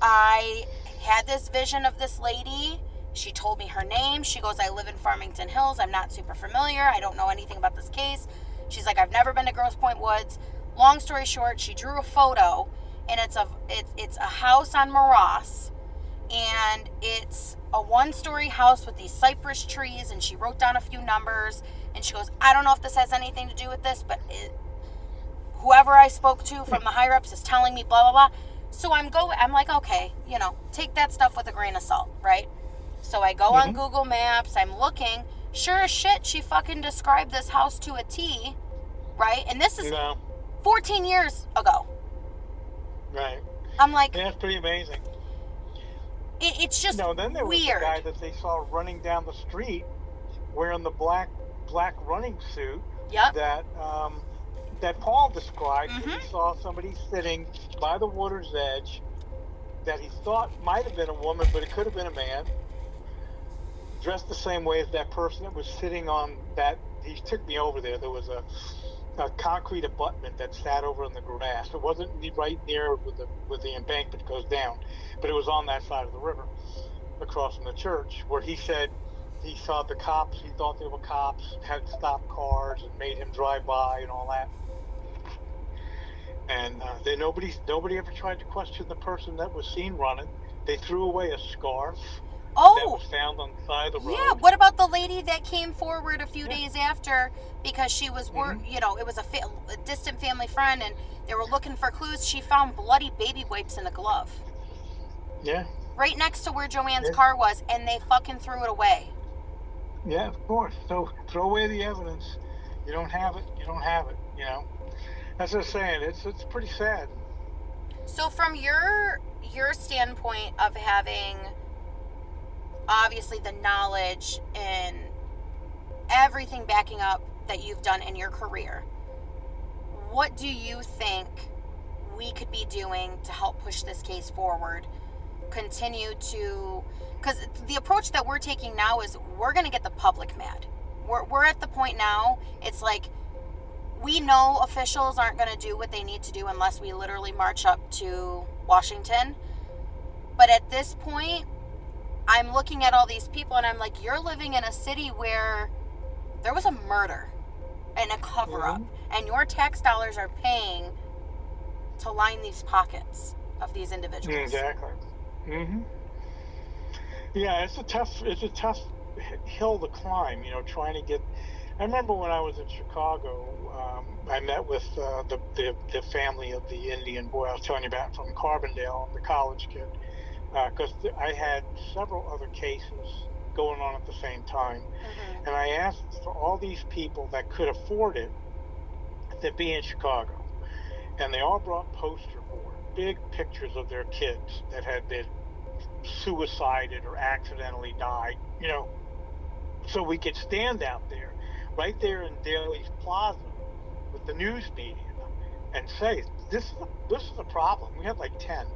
I had this vision of this lady. She told me her name. She goes, I live in Farmington Hills. I'm not super familiar. I don't know anything about this case. She's like, I've never been to Grosse Pointe Woods. Long story short, she drew a photo, and it's a house on Moross, and it's a 1-story house with these cypress trees, and she wrote down a few numbers, and she goes, I don't know if this has anything to do with this, but whoever I spoke to from the higher ups is telling me blah, blah, blah. So I'm like, okay, take that stuff with a grain of salt, right? So I go on Google Maps, I'm looking, sure as shit, she fucking described this house to a T, right? And this is 14 years ago. Right. I'm like... Yeah, that's pretty amazing. It's just then there was weird. a guy that they saw running down the street wearing the black running suit that Paul described. He saw somebody sitting by the water's edge that he thought might have been a woman, but it could have been a man, dressed the same way as that person that was sitting on that. He took me over there. There was a concrete abutment that sat over in the grass. It wasn't right near with the embankment that goes down, but it was on that side of the river across from the church, where he said he saw the cops. He thought they were cops, had stopped cars and made him drive by and all that. And nobody ever tried to question the person that was seen running. They threw away a scarf that was found on the side of the road. Yeah, what about the lady that came forward a few days after because she was, it was a distant family friend, and they were looking for clues. She found bloody baby wipes in a glove. Yeah. Right next to where Joann's car was, and they fucking threw it away. Yeah, of course. So throw away the evidence. You don't have it. That's what I'm saying. It's pretty sad. So from your standpoint of having obviously the knowledge and everything backing up that you've done in your career, what do you think we could be doing to help push this case forward? Continue to, because the approach that we're taking now is we're going to get the public mad. We're at the point now, it's like, we know officials aren't going to do what they need to do unless we literally march up to Washington. But at this point, I'm looking at all these people and I'm like, you're living in a city where there was a murder and a cover-up, and your tax dollars are paying to line these pockets of these individuals. Exactly. Yeah, it's a tough hill to climb, trying to get... I remember when I was in Chicago, I met with the family of the Indian boy I was telling you about from Carbondale, the college kid, because I had several other cases going on at the same time. And I asked for all these people that could afford it to be in Chicago. And they all brought poster board, big pictures of their kids that had been suicided or accidentally died, so we could stand out there, right there in Daly's Plaza with the news media and say, this is a problem. We had like 10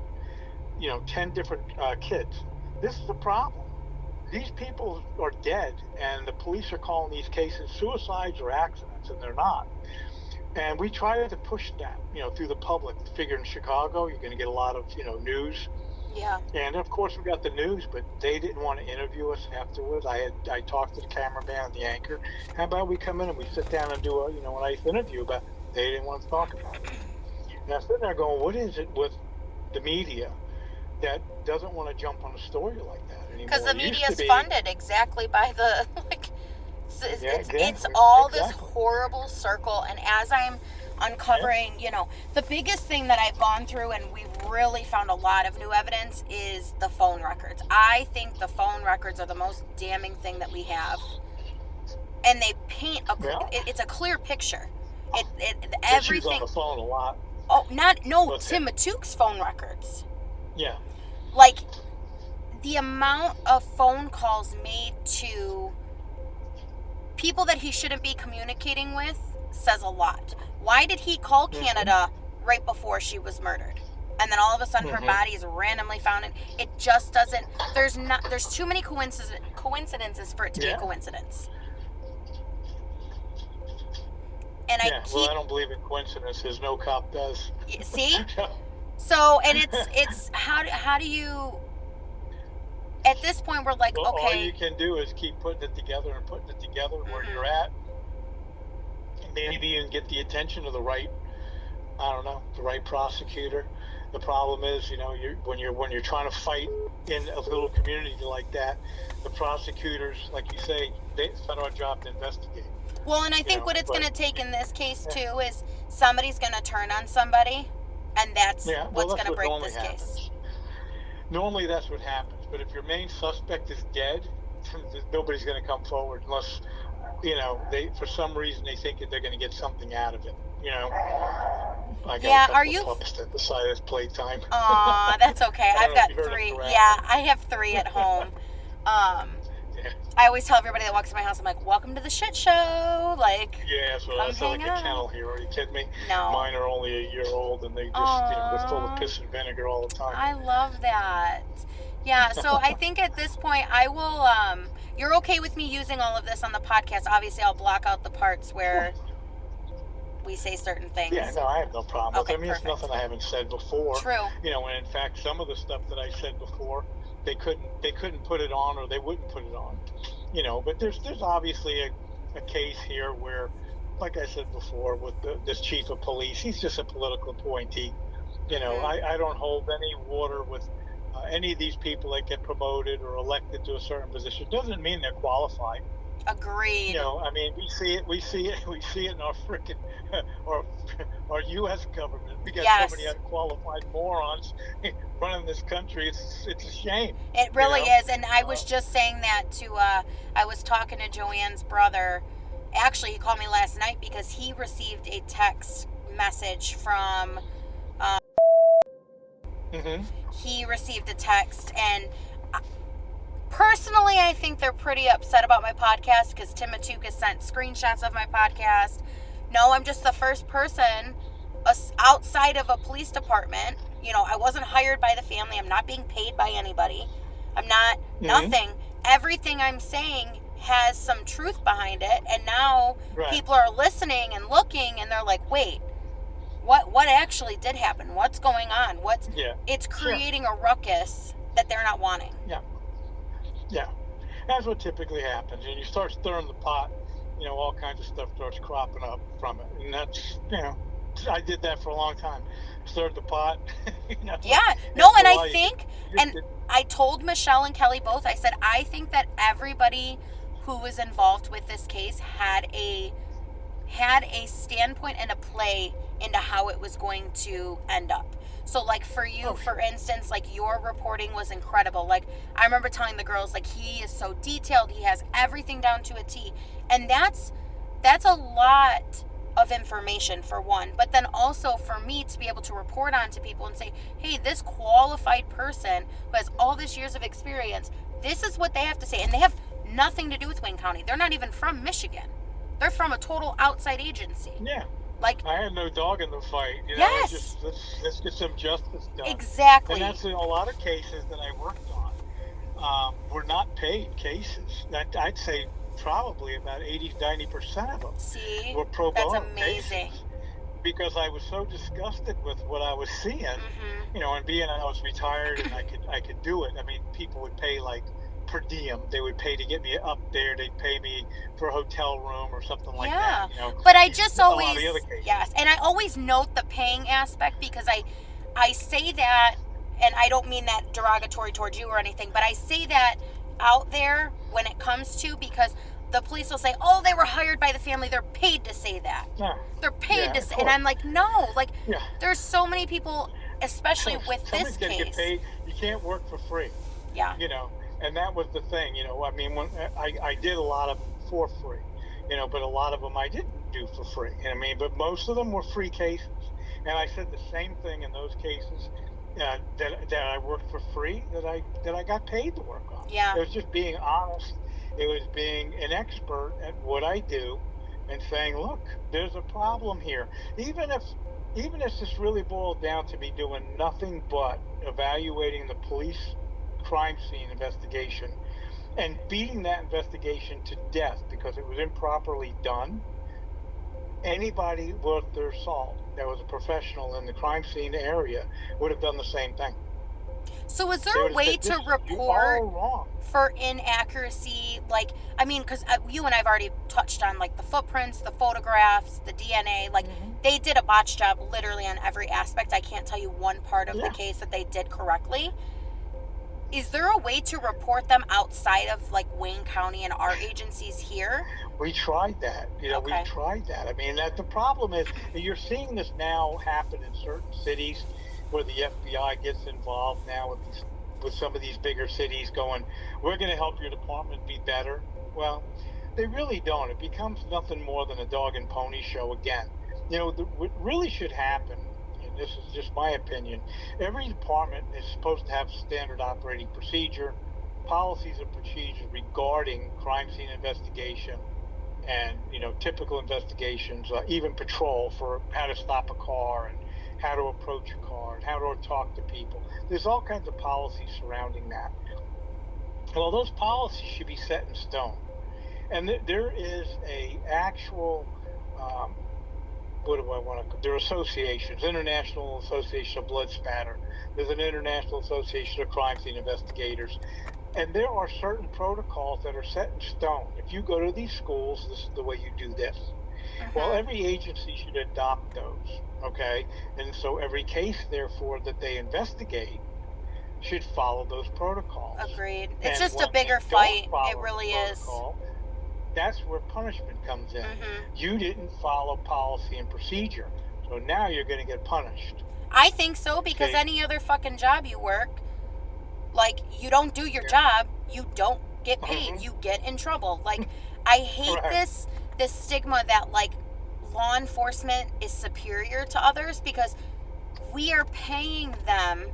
different kids. This is a problem. These people are dead, and the police are calling these cases suicides or accidents, and they're not. And we try to push that, through the public. Figure in Chicago, you're going to get a lot of, news. Yeah. And of course we got the news, but they didn't want to interview us afterwards. I talked to the cameraman and the anchor. How about we come in and we sit down and do a nice interview? But they didn't want to talk about it. And I'm sitting there going, what is it with the media that doesn't want to jump on a story like that anymore? Because the media is funded exactly by the it's all this horrible circle. And as I'm uncovering, the biggest thing that I've gone through, and we've really found a lot of new evidence, is the phone records. I think the phone records are the most damning thing that we have, and they paint it's a clear picture. Everything. She's on the phone a lot. Oh, Tim Matouk's phone records. Yeah. Like, the amount of phone calls made to people that he shouldn't be communicating with says a lot. Why did he call Canada right before she was murdered? And then all of a sudden her body is randomly found. It just doesn't, there's too many coincidences for it to be a coincidence. And I don't believe in coincidences. No cop does. See? So, and it's how do you, at this point we're like, okay. All you can do is keep putting it together where you're at. Maybe you can get the attention of the right prosecutor. The problem is, when you're trying to fight in a little community like that, the prosecutors, like you say, it's not our job to investigate. Well, and I think what it's going to take in this case too is somebody's going to turn on somebody, and that's what's going to break this case. Normally that's what happens, but if your main suspect is dead, nobody's going to come forward unless, they, for some reason, they think that they're going to get something out of it. I got a couple pups at the side of playtime. Aw, that's okay. I've got 3. Yeah, I have 3 at home. I always tell everybody that walks in my house, I'm like, welcome to the shit show. Like, yeah, so I sound like a kennel here. Are you kidding me? No. Mine are only a year old, and they just, they're full of piss and vinegar all the time. I love that. Yeah, so I think at this point, I will, you're okay with me using all of this on the podcast. Obviously, I'll block out the parts where we say certain things. Yeah, no, I have no problem with it. Perfect. It's nothing I haven't said before. True. And in fact, some of the stuff that I said before, they couldn't put it on, or they wouldn't put it on. But there's obviously a case here where, like I said before, with this chief of police, he's just a political appointee. I don't hold any water with any of these people that get promoted or elected to a certain position. Doesn't mean they're qualified. Agreed. We see it in our frickin' our U.S. government. We got so many unqualified morons running this country. It's a shame. It really is. And I was just saying that to. I was talking to Joann's brother. Actually, he called me last night because he received a text message from. He received a text, and personally, I think they're pretty upset about my podcast because Tim Matouk has sent screenshots of my podcast. No, I'm just the first person outside of a police department. I wasn't hired by the family. I'm not being paid by anybody. I'm not nothing. Everything I'm saying has some truth behind it, and now people are listening and looking, and they're like, wait, what actually did happen? What's going on? It's creating a ruckus that they're not wanting. Yeah, that's what typically happens. And you start stirring the pot, all kinds of stuff starts cropping up from it. And that's, I did that for a long time. Stirred the pot. Yeah, no, and I think, and I told Michelle and Kelly both, I said, I think that everybody who was involved with this case had a standpoint and a play into how it was going to end up. So, like, for you, for instance, like, your reporting was incredible. Like, I remember telling the girls, like, he is so detailed. He has everything down to a T. And that's a lot of information, for one. But then also for me to be able to report on to people and say, hey, this qualified person who has all this years of experience, this is what they have to say. And they have nothing to do with Wayne County. They're not even from Michigan. They're from a total outside agency. Yeah. Like, I had no dog in the fight. Yes. Just, let's get some justice done. Exactly. And that's in a lot of cases that I worked on. Were not paid cases. I'd say probably about 80-90% of them were pro bono. That's amazing. Cases. Because I was so disgusted with what I was seeing, and being I was retired and I could do it. I mean, people would pay like per diem. They would pay to get me up there. They'd pay me for a hotel room or something like that. But I just always, and I always note the paying aspect because I say that, and I don't mean that derogatory towards you or anything, but I say that out there when it comes to, because the police will say, oh, they were hired by the family. They're paid to say that. Yeah. They're paid to say, and I'm like, no, like, there's so many people, especially with this case. Get paid. You can't work for free. Yeah. And that was the thing, I mean, when I did a lot of them for free, but a lot of them I didn't do for free. I mean, but most of them were free cases. And I said the same thing in those cases that I worked for free, that I got paid to work on. Yeah. It was just being honest. It was being an expert at what I do and saying, look, there's a problem here. Even if this really boiled down to me doing nothing but evaluating the police crime scene investigation and beating that investigation to death because it was improperly done, anybody worth their salt that was a professional in the crime scene area would have done the same thing. So is They there would a have way said, to "This, you report are wrong." for inaccuracy? Like, I mean, because you and I've already touched on like the footprints, the photographs, the DNA. Like, they did a botch job literally on every aspect. I can't tell you one part of the case that they did correctly. Is there a way to report them outside of like Wayne County and our agencies here? We tried that. Okay. We've tried that. I mean, the problem is that you're seeing this now happen in certain cities where the FBI gets involved now with some of these bigger cities going, "We're going to help your department be better." Well, they really don't. It becomes nothing more than a dog and pony show again. What really should happen, and this is just my opinion, every department is supposed to have standard operating procedure, policies and procedures regarding crime scene investigation and typical investigations, even patrol for how to stop a car and how to approach a car and how to talk to people. There's all kinds of policies surrounding that. Well, those policies should be set in stone, and there is a actual what do I want to? There are associations, International Association of Blood Spatter. There's an International Association of Crime Scene Investigators. And there are certain protocols that are set in stone. If you go to these schools, this is the way you do this. Well, every agency should adopt those, okay? And so every case, therefore, that they investigate should follow those protocols. Agreed. It's And just a when bigger they don't fight. follow It really the is. protocol, that's where punishment comes in. You didn't follow policy and procedure, so now you're going to get punished. I think so, because Okay. any other fucking job you work, like, you don't do your job, you don't get paid, you get in trouble. Like, I hate Correct. this stigma that like law enforcement is superior to others, because we are paying them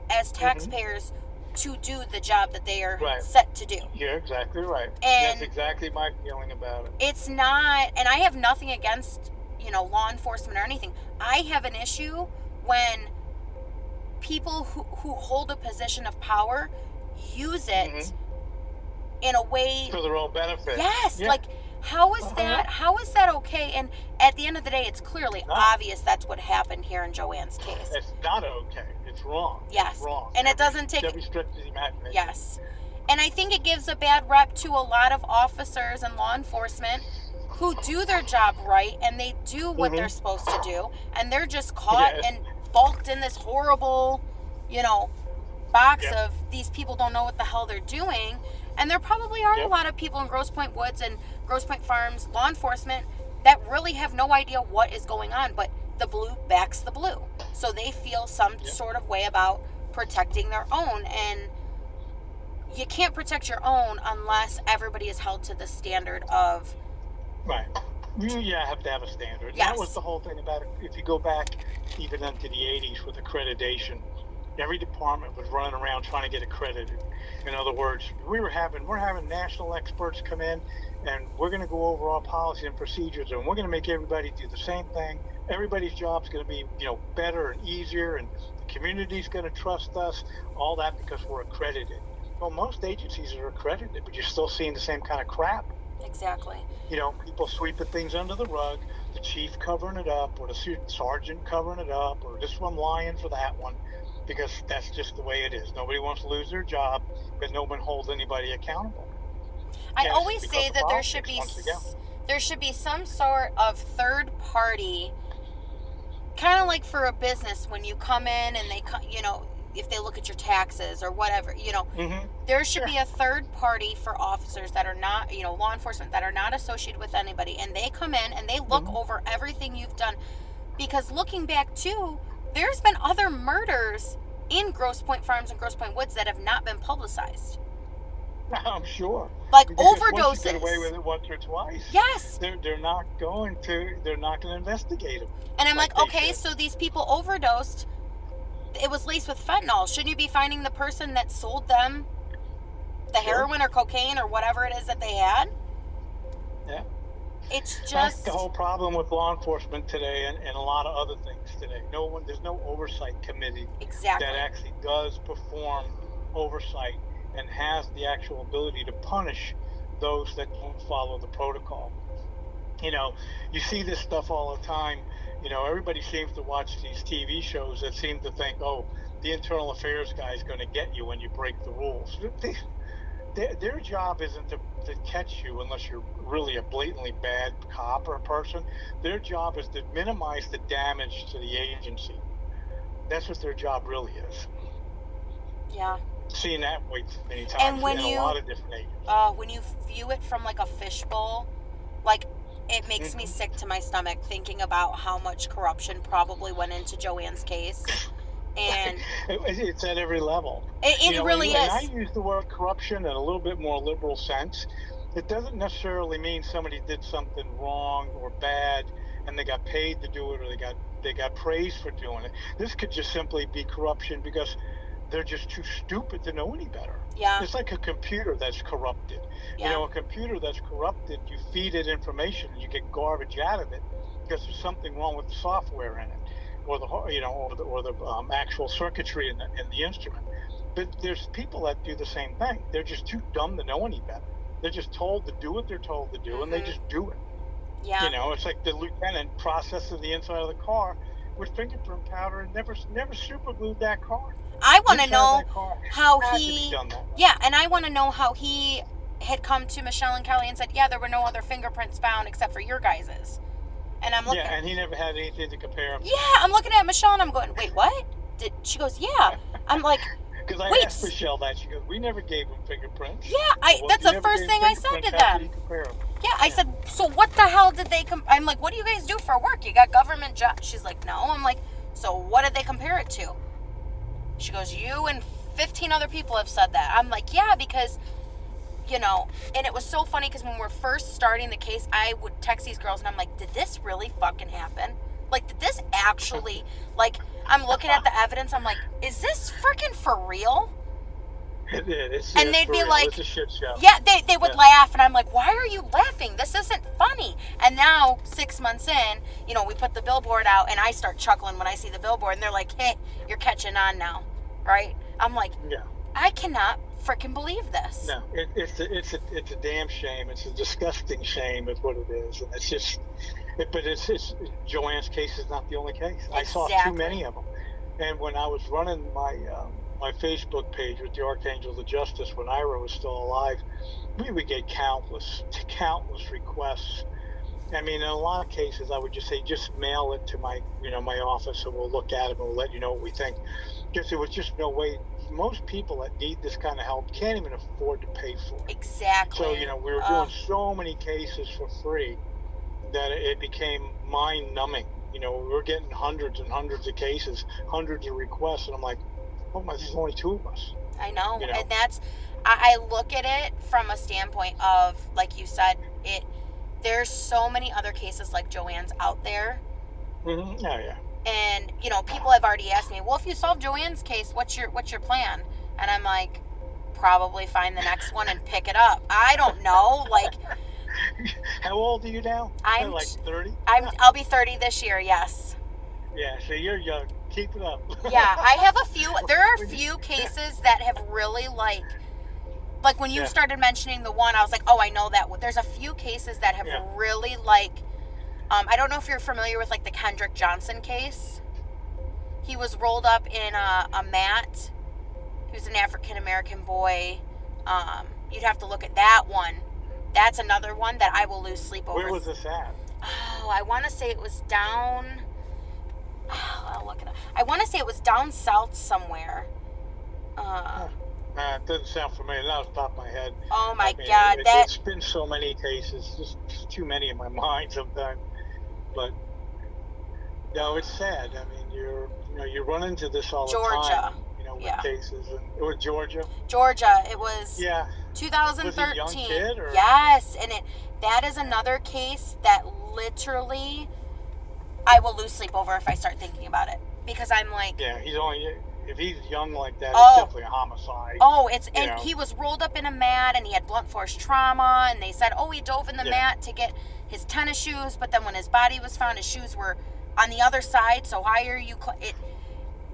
as taxpayers to do the job that they are set to do. You're exactly right. And that's exactly my feeling about it. It's not, and I have nothing against, law enforcement or anything. I have an issue when people who hold a position of power use it in a way for their own benefit. Yes, like how is that okay? And at the end of the day, it's clearly obvious that's what happened here in Joann's case. It's not okay. It's wrong. Yes. It's wrong. And it doesn't take every stretch of the imagination. Yes. And I think it gives a bad rep to a lot of officers and law enforcement who do their job right, and they do what they're supposed to do, and they're just caught and bulked in this horrible, box of these people don't know what the hell they're doing. And there probably are a lot of people in Grosse Pointe Woods and Grosse Pointe Farms, law enforcement, that really have no idea what is going on, but the blue backs the blue. So they feel some sort of way about protecting their own, and you can't protect your own unless everybody is held to the standard of... Right. You have to have a standard. Yes. That was the whole thing about it. If you go back even into the 80s with accreditation, every department was running around trying to get accredited. In other words, we're having national experts come in, and we're going to go over our policy and procedures, and we're going to make everybody do the same thing. Everybody's job's going to be, better and easier, and the community's going to trust us. All that because we're accredited. Well, most agencies are accredited, but you're still seeing the same kind of crap. Exactly. People sweeping things under the rug, the chief covering it up, or the sergeant covering it up, or this one lying for that one, because that's just the way it is. Nobody wants to lose their job, because no one holds anybody accountable. I always say that there should be some sort of third party, kind of like for a business when you come in and they, if they look at your taxes or whatever, there should be a third party for officers that are not, law enforcement that are not associated with anybody, and they come in and they look over everything you've done. Because looking back too, there's been other murders in Grosse Pointe Farms and Grosse Pointe Woods that have not been publicized. I'm sure. Like because overdoses. Once you get away with it once or twice, yes, they're not going to investigate them. And I'm like okay, so these people overdosed. It was laced with fentanyl. Shouldn't you be finding the person that sold them the heroin or cocaine or whatever it is that they had? Yeah. It's just... That's the whole problem with law enforcement today, and a lot of other things today. There's no oversight committee that actually does perform oversight and has the actual ability to punish those that don't follow the protocol. You see this stuff all the time. Everybody seems to watch these TV shows that seem to think, oh, the internal affairs guy is going to get you when you break the rules. Their job isn't to catch you unless you're really a blatantly bad cop or a person. Their job is to minimize the damage to the agency. That's what their job really is. Yeah. Seen that way many times And when in a lot of different agencies. When you view it from like a fishbowl, like it makes me sick to my stomach thinking about how much corruption probably went into Joann's case. And it's at every level. It really is. And I use the word corruption in a little bit more liberal sense. It doesn't necessarily mean somebody did something wrong or bad and they got paid to do it, or they got praised for doing it. This could just simply be corruption because they're just too stupid to know any better. Yeah. It's like a computer that's corrupted. Yeah. A computer that's corrupted, you feed it information and you get garbage out of it because there's something wrong with the software in it, or the actual circuitry in the instrument. But there's people that do the same thing. They're just too dumb to know any better. They're just told to do what they're told to do, and they just do it. Yeah. It's like the lieutenant processes the inside of the car with fingerprint powder and never super glued that car. I want to know how he. Yeah, and I want to know how he had come to Michelle and Kelly and said, yeah, there were no other fingerprints found except for your guys's. And I'm looking. Yeah, and he never had anything to compare him. Yeah, I'm looking at Michelle and I'm going, wait, what? She goes, yeah. I'm like, because I asked Michelle that. She goes, we never gave him fingerprints. Yeah, that's the first thing I said to them. Yeah, I said, so what the hell did they I'm like, what do you guys do for work? You got government jobs? She's like, no. I'm like, so what did they compare it to? She goes, you and 15 other people have said that. I'm like, yeah, because, and it was so funny because when we're first starting the case, I would text these girls and I'm like, did this really fucking happen? Like, did this actually, like, I'm looking at the evidence, I'm like, is this freaking for real? It is. And they'd be like, it's a shit show. Yeah, they would laugh, and I'm like, why are you laughing? This isn't funny. And now, 6 months in, we put the billboard out, and I start chuckling when I see the billboard, and they're like, hey, you're catching on now, right? I'm like, yeah. I cannot freaking believe this. No, it's a damn shame. It's a disgusting shame is what it is, and it's just, but it's Joann's case is not the only case. Exactly. I saw too many of them, and when I was running my Facebook page with the Archangels of Justice when Ira was still alive, we would get countless requests. I mean, in a lot of cases, I would just say, just mail it to my office, and we'll look at it and we'll let you know what we think. Because there was just no way. Most people that need this kind of help can't even afford to pay for it. Exactly. So, we were doing so many cases for free that it became mind-numbing. We were getting hundreds and hundreds of cases, hundreds of requests, and I'm like, oh my, there's only 2 of us. I know. And that's, I look at it from a standpoint of, like you said, there's so many other cases like Joann's out there. Mm-hmm. Oh, yeah. And, people have already asked me, well, if you solve Joann's case, what's your plan? And I'm like, probably find the next one and pick it up. I don't know. Like, how old are you now? I'm like 30. I'll be 30 this year. Yes. Yeah. So you're young. Keep it up. Yeah, I have a few. There are a few cases that have really like when you started mentioning the one, I was like, oh, I know that. There's a few cases that have really I don't know if you're familiar with like the Kendrick Johnson case. He was rolled up in a mat. He was an African-American boy. You'd have to look at that one. That's another one that I will lose sleep over. Where was this at? Oh, I want to say it was down... I'll look it up. I want to say it was down south somewhere. It doesn't sound familiar. Not off the top of my head. Oh my God! It's been so many cases. Just too many in my mind sometimes. But no, it's sad. I mean, you run into this all the time. With cases. And it was Georgia. It was 2013. Was he a young kid, or? Yes, and that is another case that literally I will lose sleep over if I start thinking about it, because I'm like, if he's young like that, it's definitely a homicide. Oh, and he was rolled up in a mat and he had blunt force trauma, and they said, he dove in the mat to get his tennis shoes, but then when his body was found, his shoes were on the other side. So why are you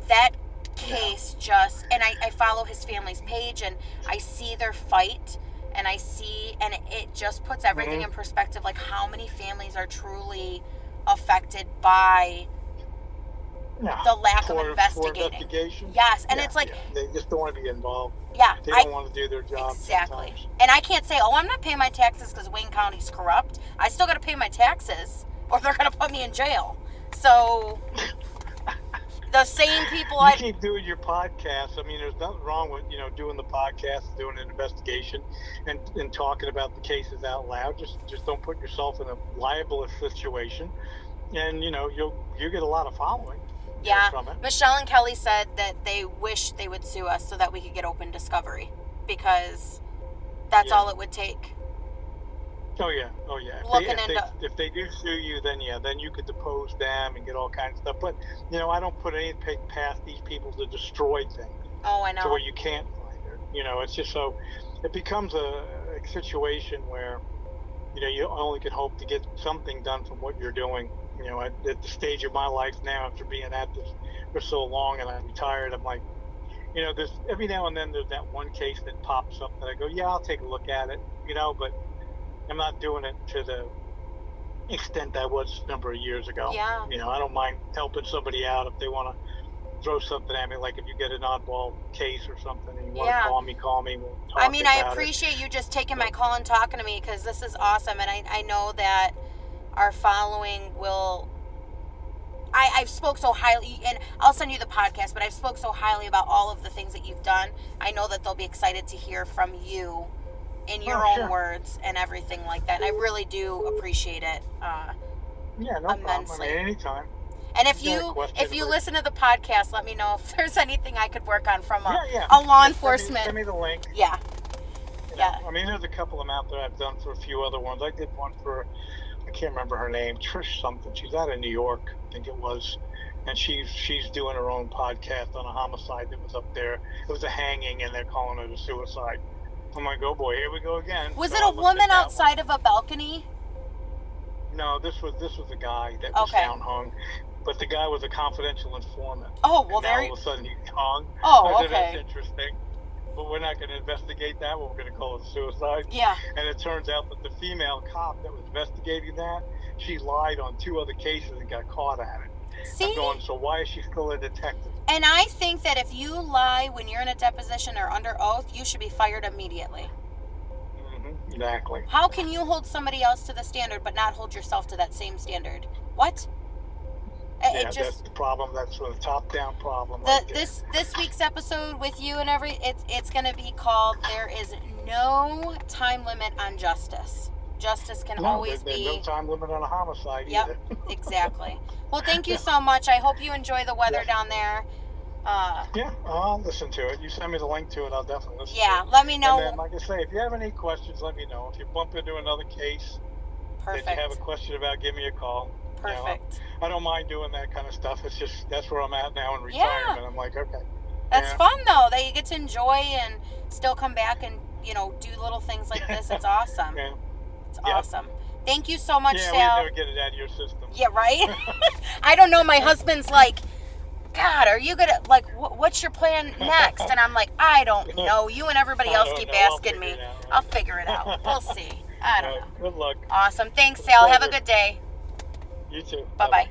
that case just, and I follow his family's page and I see their fight and I see, and it just puts everything in perspective, like how many families are truly affected by the lack of investigating. Yes, and it's like they just don't want to be involved. Yeah, they don't want to do their job. Exactly. Sometimes. And I can't say, oh, I'm not paying my taxes because Wayne County's corrupt. I still got to pay my taxes, or they're going to put me in jail. So the same people you keep doing your podcast. I mean, there's nothing wrong with doing the podcast, doing an investigation, and talking about the cases out loud. Just don't put yourself in a libelous situation, and you'll get a lot of following. Yeah, Michelle and Kelly said that they wish they would sue us so that we could get open discovery, because that's all it would take. Oh yeah. If they do sue you, then you could depose them and get all kinds of stuff. But I don't put anything past these people to destroy things. Oh, I know. To where you can't find it. It's just so it becomes a situation where you only can hope to get something done from what you're doing. At the stage of my life now, after being at this for so long, and I'm retired, I'm like, there's every now and then there's that one case that pops up that I go, yeah, I'll take a look at it, but I'm not doing it to the extent I was a number of years ago. Yeah. I don't mind helping somebody out if they want to throw something at me, like if you get an oddball case or something and you want to call me. We'll talk I mean, I about appreciate you just taking my call and talking to me, because this is awesome, and I know that our following will... I've spoke so highly, and I'll send you the podcast, but I've spoke so highly about all of the things that you've done. I know that they'll be excited to hear from you in your own words and everything like that. And I really do appreciate it. No immensely. problem. I mean, anytime. And if you listen to the podcast, let me know if there's anything I could work on from a law enforcement. Send me the link. Yeah. I mean, there's a couple of them out there I've done for a few other ones. I did one for, I can't remember her name, Trish something. She's out of New York, I think it was. And she's doing her own podcast on a homicide that was up there. It was a hanging, and they're calling it a suicide. I'm like, oh boy, here we go again. Was it a woman outside of a balcony? No, this was a guy that was found hung. But the guy was a confidential informant. Oh, well, all of a sudden he's hung. Oh, okay. That's interesting. But we're not going to investigate that. We're going to call it suicide. Yeah. And it turns out that the female cop that was investigating that, she lied on 2 other cases and got caught at it. See? I'm going, so why is she still a detective? And I think that if you lie when you're in a deposition or under oath, you should be fired immediately. Mm-hmm, exactly. How can you hold somebody else to the standard but not hold yourself to that same standard? What? Yeah, that's the problem. That's a top-down problem. This week's episode with you and it's going to be called "There is no time limit on justice." Justice can always be. There's no time limit on a homicide either. Yep, exactly. Well, thank you so much. I hope you enjoy the weather down there. Yeah, I'll listen to it. You send me the link to it, I'll definitely listen to it. Yeah, let me know. And then, like I say, if you have any questions, let me know. If you bump into another case that you have a question about, give me a call. Perfect. I don't mind doing that kind of stuff. It's just, that's where I'm at now in retirement. I'm like, okay. That's fun, though, that you get to enjoy and still come back and, do little things like this. It's awesome. Yeah. It's awesome. Thank you so much, Sal. Yeah, we never get it out of your system. Yeah, right? I don't know. My husband's like, God, are you going to, like, what's your plan next? And I'm like, I don't know. You and everybody else keep asking me. I'll figure it out. We'll see. I don't know. Good luck. Awesome. Thanks, Sal. Have a good day. You too. Bye-bye.